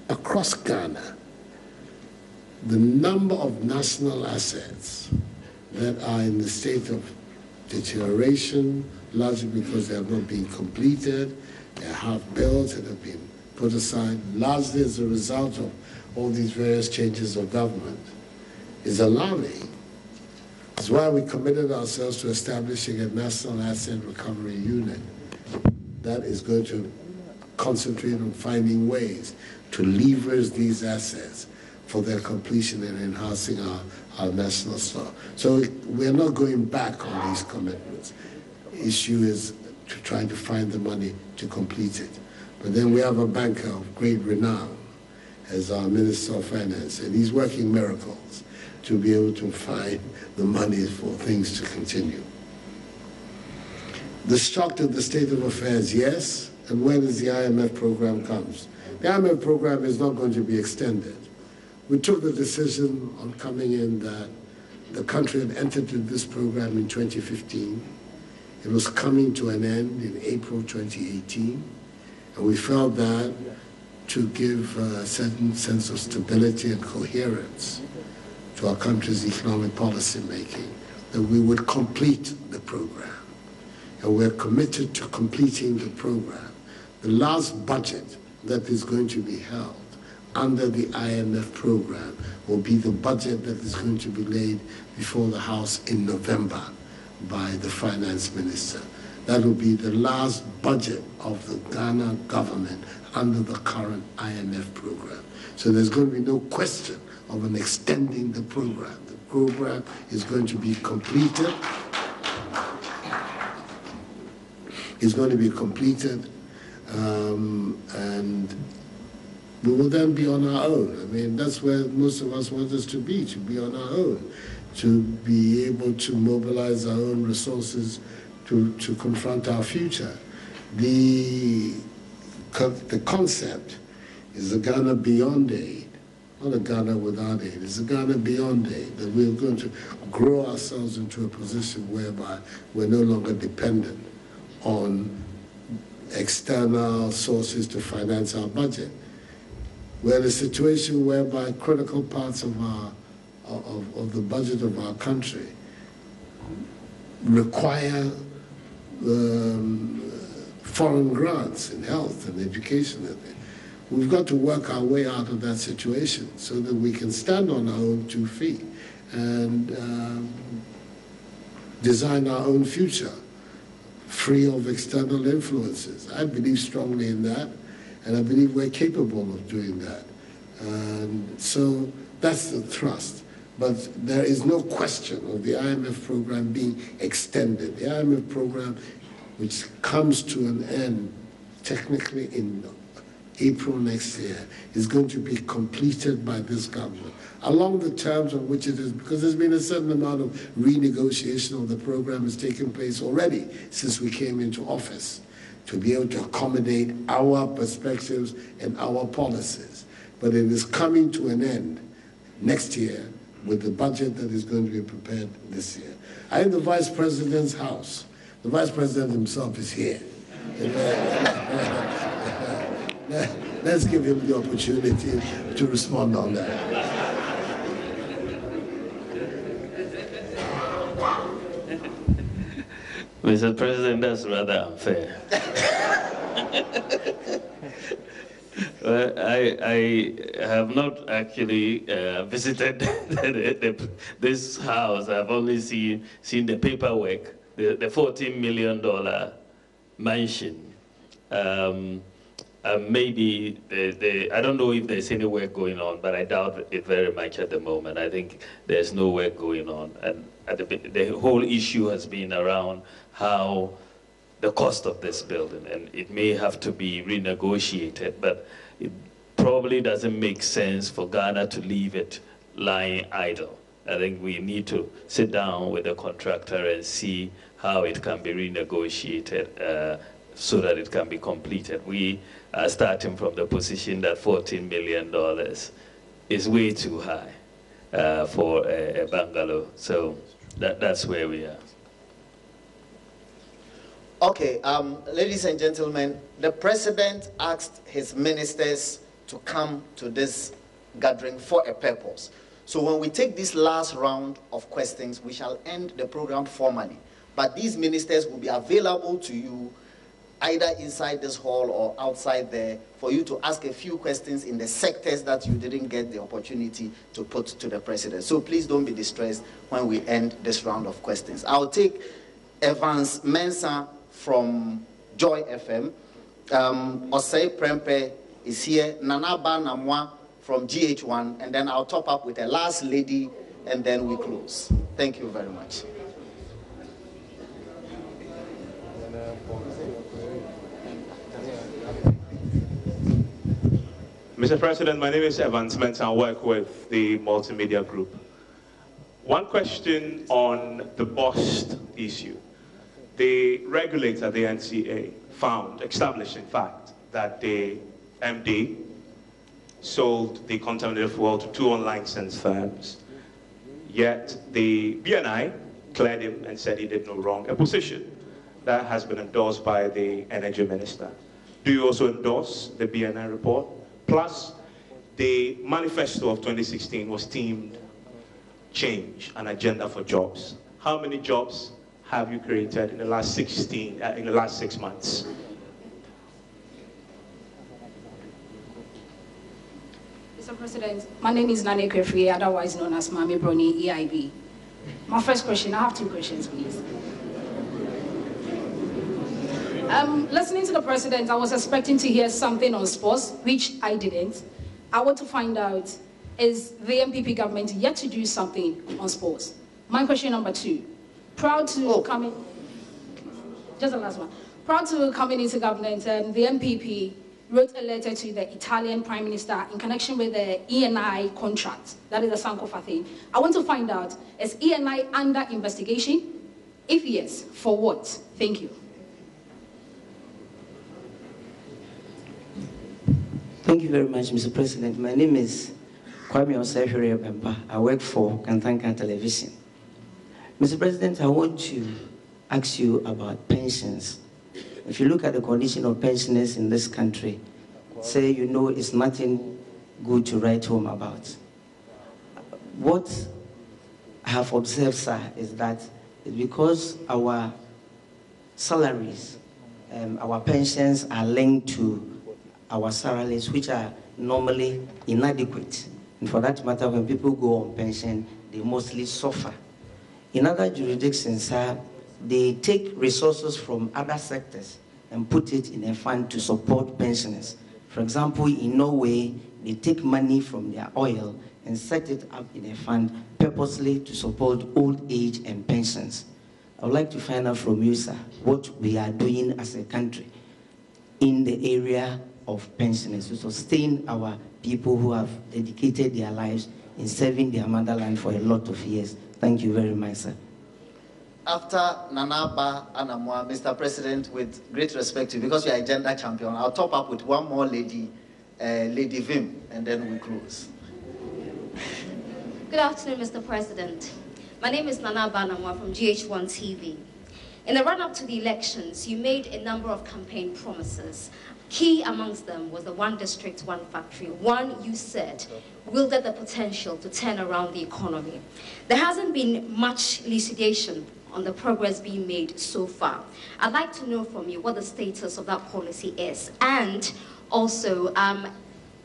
across Ghana, the number of national assets that are in the state of deterioration, largely because they have not been completed, they're half built and have been put aside, largely as a result of all these various changes of government, is alarming. That's why we committed ourselves to establishing a national asset recovery unit that is going to concentrate on finding ways to leverage these assets for their completion and enhancing our national store. So we're not going back on these commitments. The issue is to try to find the money to complete it. But then we have a banker of great renown as our Minister of Finance, and he's working miracles to be able to find the money for things to continue. The shock to the state of affairs, yes, and when is the IMF program comes? The IMF program is not going to be extended. We took the decision on coming in that the country had entered into this program in 2015. It was coming to an end in April 2018, and we felt that to give a certain sense of stability and coherence to our country's economic policy making, that we would complete the program. And we're committed to completing the program. The last budget that is going to be held under the IMF program will be the budget that is going to be laid before the House in November by the finance minister. That will be the last budget of the Ghana government under the current IMF program. So there's going to be no question of an extending the program. The program is going to be completed. It's going to be completed, and we will then be on our own. I mean, that's where most of us want us to be on our own, to be able to mobilize our own resources to confront our future. The concept is a Ghana beyond aid, not a Ghana without aid. It's a Ghana beyond aid, that we're going to grow ourselves into a position whereby we're no longer dependent on external sources to finance our budget. We're in a situation whereby critical parts of the budget of our country require foreign grants in health and education. We've got to work our way out of that situation so that we can stand on our own 2 feet and design our own future, free of external influences. I believe strongly in that, and I believe we're capable of doing that. And so that's the thrust. But there is no question of the IMF program being extended. The IMF program, which comes to an end technically in April next year, is going to be completed by this government along the terms on which it is, because there's been a certain amount of renegotiation of the program has taken place already since we came into office to be able to accommodate our perspectives and our policies. But it is coming to an end next year with the budget that is going to be prepared this year. I am the Vice President's house. The Vice President himself is here. Let's give him the opportunity to respond on that. Mr. President, that's rather unfair. Well, I have not actually visited this house. I've only seen the paperwork, the $14 million mansion. Maybe I don't know if there's any work going on, but I doubt it very much at the moment. I think there's no work going on. And the whole issue has been around how the cost of this building, and it may have to be renegotiated, but it probably doesn't make sense for Ghana to leave it lying idle. I think we need to sit down with the contractor and see how it can be renegotiated so that it can be completed. We are starting from the position that $14 million is way too high for a bungalow. So that's where we are. Okay, ladies and gentlemen, the president asked his ministers to come to this gathering for a purpose. So when we take this last round of questions, we shall end the program formally. But these ministers will be available to you either inside this hall or outside there for you to ask a few questions in the sectors that you didn't get the opportunity to put to the president. So please don't be distressed when we end this round of questions. I'll take Evans Mensah from Joy FM. Osei Prempe is here. Nanaba Namwa from GH1. And then I'll top up with a last lady, and then we close. Thank you very much. Mr. President, my name is Evans Mensah. I work with the Multimedia Group. One question on the bust issue. The regulator, the NCA, established in fact, that the MD sold the contaminated fuel to 2 unlicensed firms. Yet the BNI cleared him and said he did no wrong, a position that has been endorsed by the Energy Minister. Do you also endorse the BNI report? Plus, the manifesto of 2016 was themed change, an agenda for jobs. How many jobs have you created in the last 6 months? Mr. President, my name is Nane Kwefri, otherwise known as Mami Broni, EIB. My first question, I have 2 questions, please. Listening to the president, I was expecting to hear something on sports, which I didn't. I want to find out, is the MPP government yet to do something on sports? My question number 2, proud to come in, just the last one. Proud to coming into government, the MPP wrote a letter to the Italian Prime Minister in connection with the ENI contract, that is the Sankofa thing. I want to find out, is ENI under investigation? If yes, for what? Thank you. Thank you very much, Mr. President. My name is Kwame Osefere Bemba. I work for Kantanka Television. Mr. President, I want to ask you about pensions. If you look at the condition of pensioners in this country, say you know it's nothing good to write home about. What I have observed, sir, is that because our salaries, our pensions are linked to our salaries, which are normally inadequate. And for that matter, when people go on pension, they mostly suffer. In other jurisdictions, they take resources from other sectors and put it in a fund to support pensioners. For example, in Norway, they take money from their oil and set it up in a fund purposely to support old age and pensions. I would like to find out from you, sir, what we are doing as a country in the area of pensioners to sustain our people who have dedicated their lives in serving their motherland for a lot of years. Thank you very much, sir. After Nanaba Anamwa, Mr. President, with great respect to you, because you are a gender champion, I'll top up with one more lady, Lady Vim, and then we close. Good afternoon, Mr. President. My name is Nana Banamwa from GH1 TV. In the run-up to the elections, you made a number of campaign promises. Key amongst them was the one district, one factory. One, you said, wielded the potential to turn around the economy. There hasn't been much elucidation on the progress being made so far. I'd like to know from you what the status of that policy is. And also,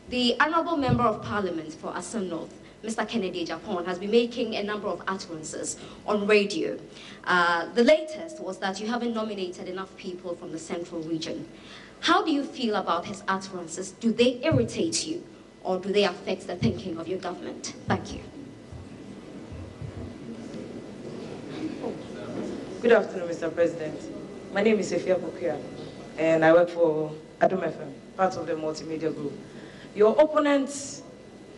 the Honorable Member of Parliament for Assam North, Mr. Kennedy Japan, has been making a number of utterances on radio. The latest was that you haven't nominated enough people from the central region. How do you feel about his utterances? Do they irritate you, or do they affect the thinking of your government? Thank you. Good afternoon, Mr. President. My name is Efia Bukia, and I work for Adom FM, part of the multimedia group. Your opponents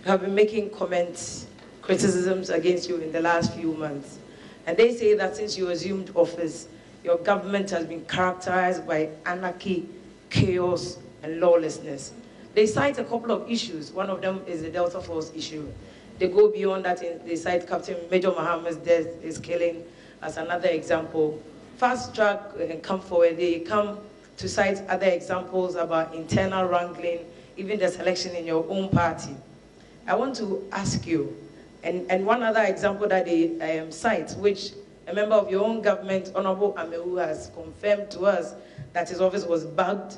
have been making comments, criticisms against you in the last few months. And they say that since you assumed office, your government has been characterized by anarchy, chaos, and lawlessness. They cite a couple of issues. One of them is the Delta Force issue. They go beyond that. They cite Captain Major Muhammad's death is killing as another example. Fast track and come forward. They come to cite other examples about internal wrangling, even the selection in your own party. I want to ask you, and one other example that they cite, which a member of your own government, Honorable Amewu, has confirmed to us that his office was bugged.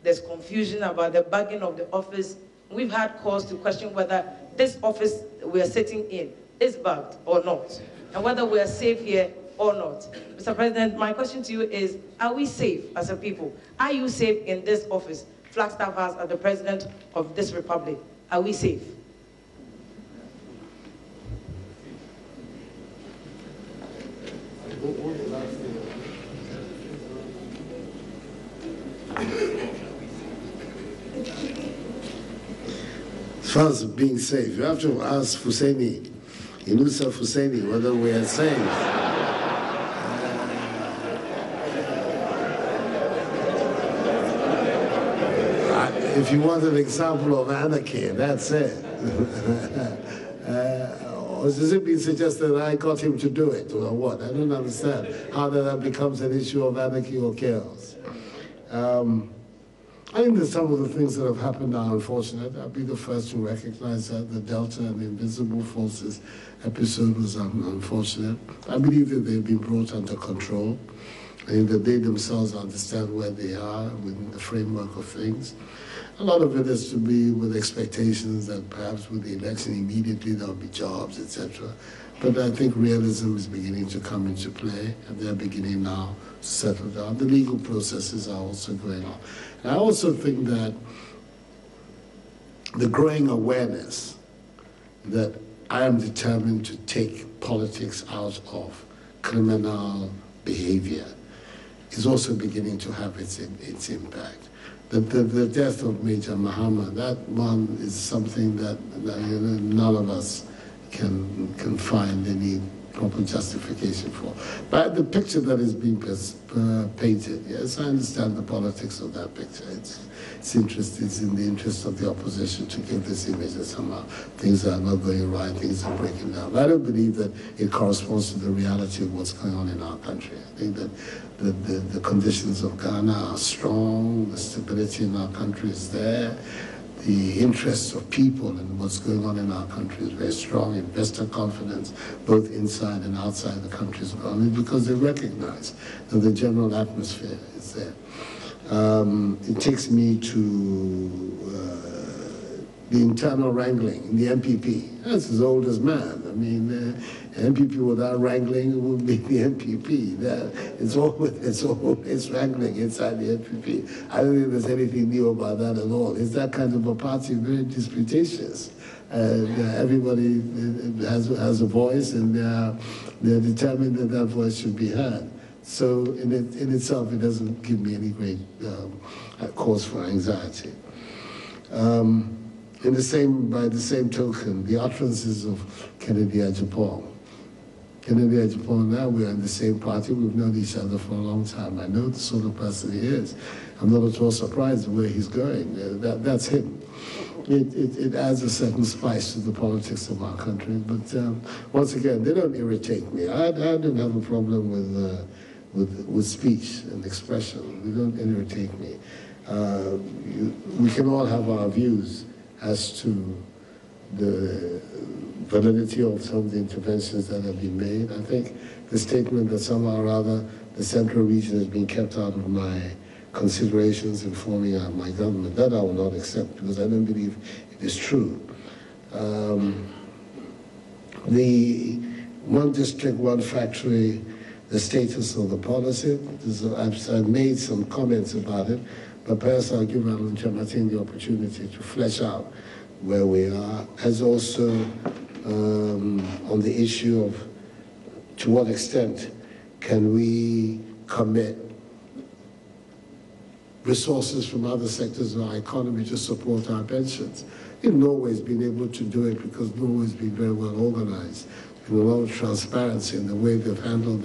There's confusion about the bugging of the office. We've had cause to question whether this office we are sitting in is bugged or not, and whether we are safe here or not. Mr. President, my question to you is, are we safe as a people? Are you safe in this office Flagstaff has as the President of this Republic? Are we safe? As far as being safe, you have to ask Husseini, Inusa Husseini, whether we are safe. If you want an example of anarchy, that's it. Or has it been suggested that I got him to do it, or what? I don't understand how that becomes an issue of anarchy or chaos. I think that some of the things that have happened are unfortunate. I'll be the first to recognize that the Delta and the Invisible Forces episode was unfortunate. I believe that they've been brought under control. I think that they themselves understand where they are within the framework of things. A lot of it has to be with expectations that perhaps with the election immediately there'll be jobs, etc. But I think realism is beginning to come into play, and they're beginning now to settle down. The legal processes are also going on. And I also think that the growing awareness that I am determined to take politics out of criminal behavior is also beginning to have its impact. The death of Major Muhammad, that one is something that none of us can find any proper justification for. But the picture that is being painted, yes, I understand the politics of that picture. It's in the interest of the opposition to give this image that somehow things are not going right, things are breaking down. But I don't believe that it corresponds to the reality of what's going on in our country. I think that the conditions of Ghana are strong, the stability in our country is there, the interests of people and what's going on in our country is very strong. Investor confidence, both inside and outside the country, is growing because they recognize that the general atmosphere is there. It takes me to the internal wrangling in the MPP. That's as old as man. I mean, MPP without wrangling would be the MPP. It's always wrangling inside the MPP. I don't think there's anything new about that at all. It's that kind of a party, very disputatious. Everybody has a voice, and they're determined that that voice should be heard. So in itself, it doesn't give me any great cause for anxiety. By the same token, the utterances of Kennedy Japan. Kennedy Japan, now we're in the same party. We've known each other for a long time. I know the sort of person he is. I'm not at all surprised where he's going. That's him. it adds a certain spice to the politics of our country. But once again, they don't irritate me. I don't have a problem with speech and expression. They don't irritate me. We can all have our views as to the validity of some of the interventions that have been made. I think the statement that somehow or other the central region has been kept out of my considerations in forming my government, that I will not accept, because I don't believe it is true. The one district, one factory, the status of the policy, I've made some comments about it, but perhaps I'll give Adom Chamatin the opportunity to flesh out where we are, as also on the issue of to what extent can we commit resources from other sectors of our economy to support our pensions. Norway's been able to do it because Norway's been very well organized, with a lot of transparency in the way they've handled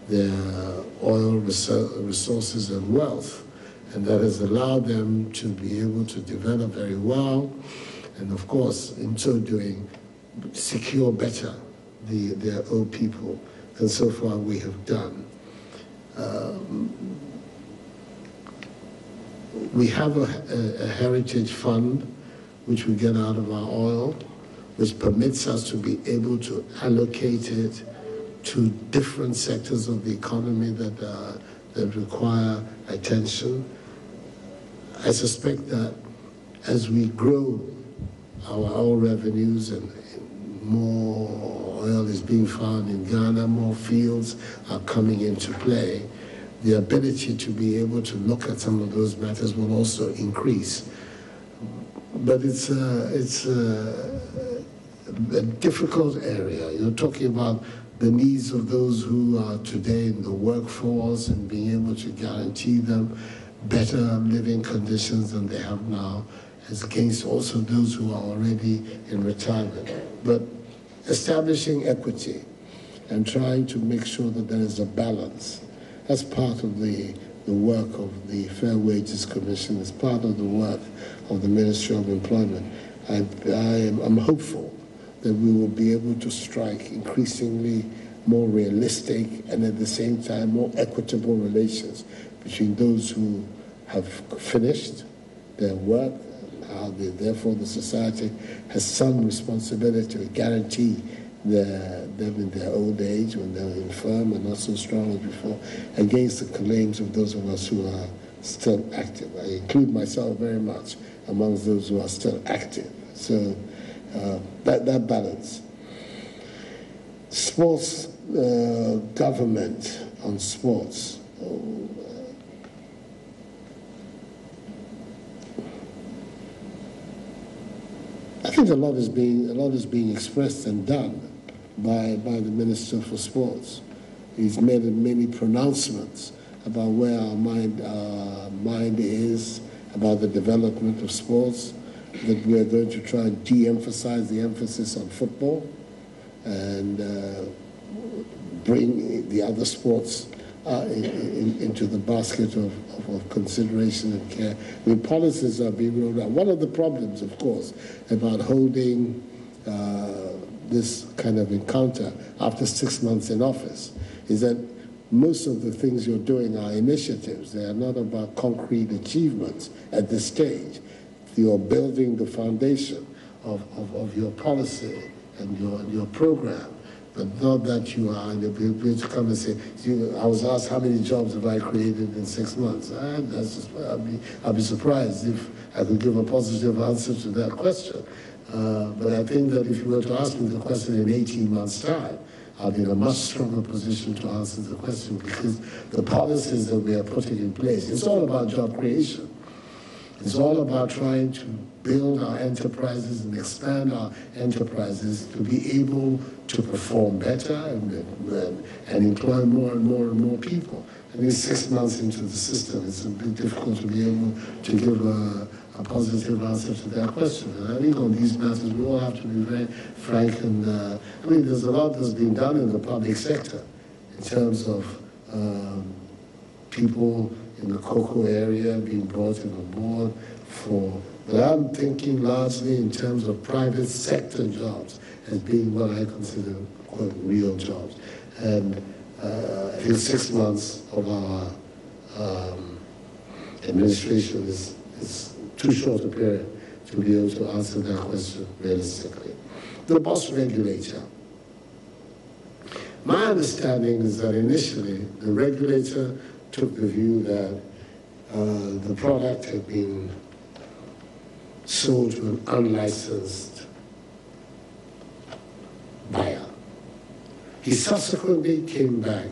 their oil resources and wealth, and that has allowed them to be able to develop very well, and of course, in so doing, secure better their old people than so far we have done. We have a heritage fund which we get out of our oil, which permits us to be able to allocate it to different sectors of the economy that require attention. I suspect that as we grow our oil revenues and more oil is being found in Ghana, more fields are coming into play, the ability to be able to look at some of those matters will also increase. But it's a difficult area. You're talking about the needs of those who are today in the workforce and being able to guarantee them better living conditions than they have now, as against also those who are already in retirement. But establishing equity and trying to make sure that there is a balance, that's part of the work of the Fair Wages Commission, it's part of the work of the Ministry of Employment. I'm hopeful that we will be able to strike increasingly more realistic and at the same time more equitable relations between those who have finished their work, how therefore the society has some responsibility to guarantee them in their old age when they're infirm and not so strong as before, against the claims of those of us who are still active. I include myself very much amongst those who are still active. So that balance. Sports government on sports. I think a lot is being expressed and done by the Minister for Sports. He's made many pronouncements about where our mind is about the development of sports, that we are going to try and de-emphasize the emphasis on football and bring the other sports into the basket of consideration and care. I mean, policies are being rolled out. One of the problems, of course, about holding this kind of encounter after 6 months in office is that most of the things you're doing are initiatives. They are not about concrete achievements at this stage. You're building the foundation of your policy and your program, but not that you are in the ability to come and say, I was asked how many jobs have I created in 6 months. I'd be surprised if I could give a positive answer to that question. But I think that if you were to ask me the question in 18 months' time, I'll be in a much stronger position to answer the question, because the policies that we are putting in place, it's all about job creation. It's all about trying to build our enterprises and expand our enterprises to be able to perform better and employ more and more people. I mean, 6 months into the system, it's a bit difficult to be able to give a positive answer to that question. And I think on these matters, we all have to be very frank. And I mean, there's a lot that's been done in the public sector in terms of people in the cocoa area being brought in on board but I'm thinking largely in terms of private sector jobs as being what I consider, quote, real jobs. And I think 6 months of our administration is too short a period to be able to answer that question realistically. The boss regulator. My understanding is that initially the regulator took the view that the product had been sold to an unlicensed buyer. He subsequently came back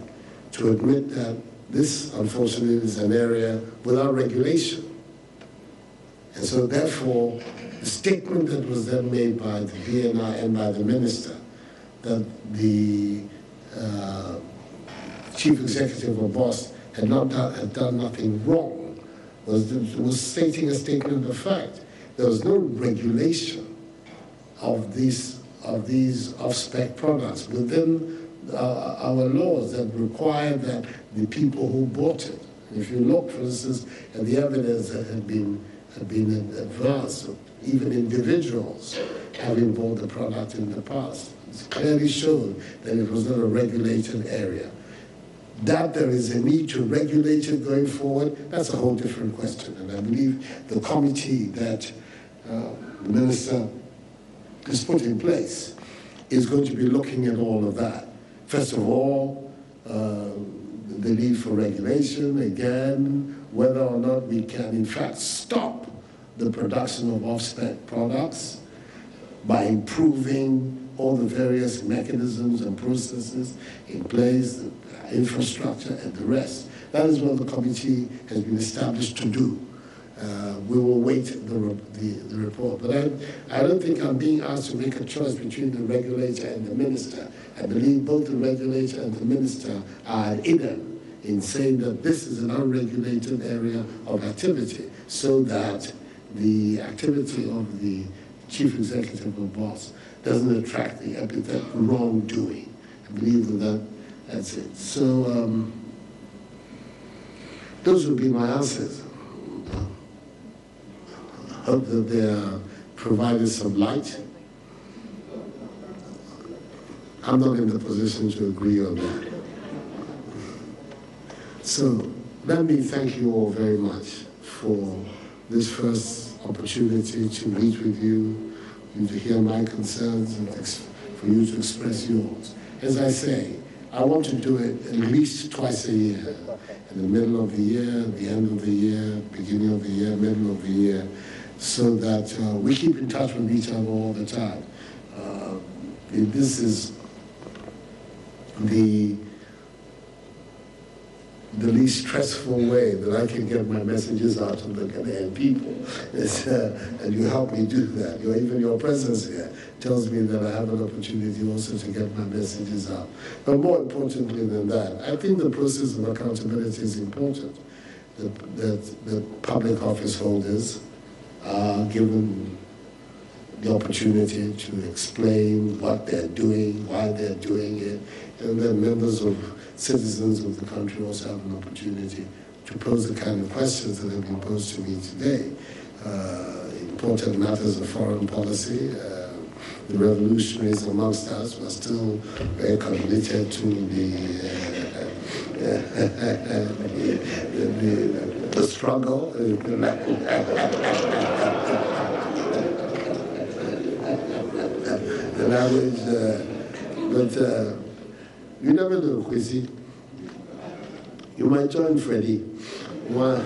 to admit that this, unfortunately, is an area without regulation. And so therefore, the statement that was then made by the VNI and by the minister that the chief executive or boss had done nothing wrong was stating a statement of fact. There was no regulation of these off-spec products within our laws that require that the people who bought it. If you look, for instance, at the evidence that had been advanced, even individuals having bought the product in the past, it clearly showed that it was not a regulated area. That there is a need to regulate it going forward, that's a whole different question. And I believe the committee that the minister has put in place is going to be looking at all of that. First of all, the need for regulation, again, whether or not we can in fact stop the production of off-spec products by improving all the various mechanisms and processes in place, infrastructure and the rest. That is what the committee has been established to do. We will wait the report. But I don't think I'm being asked to make a choice between the regulator and the minister. I believe both the regulator and the minister are at Adom in saying that this is an unregulated area of activity so that the activity of the chief executive or boss doesn't attract the epithet wrongdoing. I believe that's it. So those would be my answers. I hope that they are provided some light. I'm not in the position to agree on that. So let me thank you all very much for this first opportunity to meet with you and to hear my concerns and for you to express yours. As I say, I want to do it at least twice a year, in the middle of the year, the end of the year, beginning of the year, middle of the year, so that we keep in touch with each other all the time. This is the least stressful way that I can get my messages out to the Ghanaian people. And you help me do that. Even your presence here tells me that I have an opportunity also to get my messages out. But more importantly than that, I think the process of accountability is important. That the public office holders are given the opportunity to explain what they're doing, why they're doing it, and then members of citizens of the country also have an opportunity to pose the kind of questions that have been posed to me today. Important matters of foreign policy. The revolutionaries amongst us were still very committed to the struggle. The language, but you never know, Kwesi. You might join Freddie. One.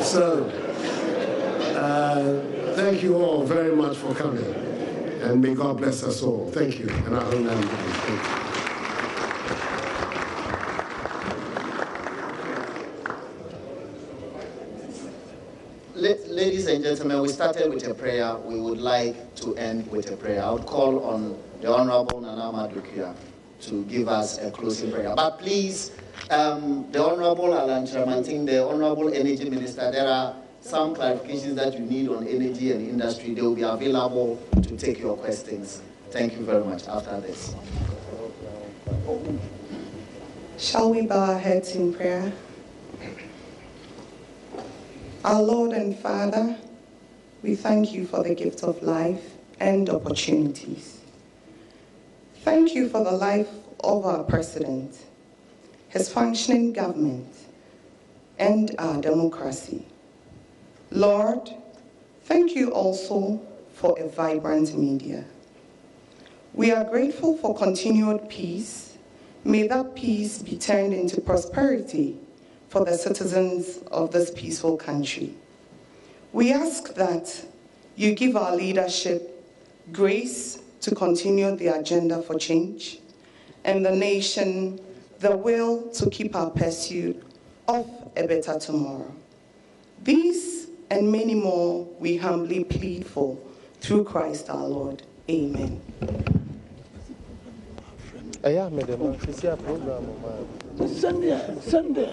So, thank you all very much for coming. And may God bless us all. Thank you. And I hold that. Thank you. Ladies and gentlemen, we started with a prayer. We would like to end with a prayer. I would call on the Honorable Nana Madukia to give us a closing prayer. But please, the Honorable Alan Tramanting, the Honorable Energy Minister, there are some clarifications that you need on energy and industry. They will be available to take your questions Thank you very much after this. Shall we bow our heads in prayer? Our Lord and Father, we thank you for the gift of life and opportunities. Thank you for the life of our President, his functioning government, and our democracy. Lord, thank you also for a vibrant media. We are grateful for continued peace. May that peace be turned into prosperity for the citizens of this peaceful country. We ask that you give our leadership grace to continue the agenda for change, and the nation the will to keep our pursuit of a better tomorrow. These and many more we humbly plead for through Christ our Lord. Amen. Sunday.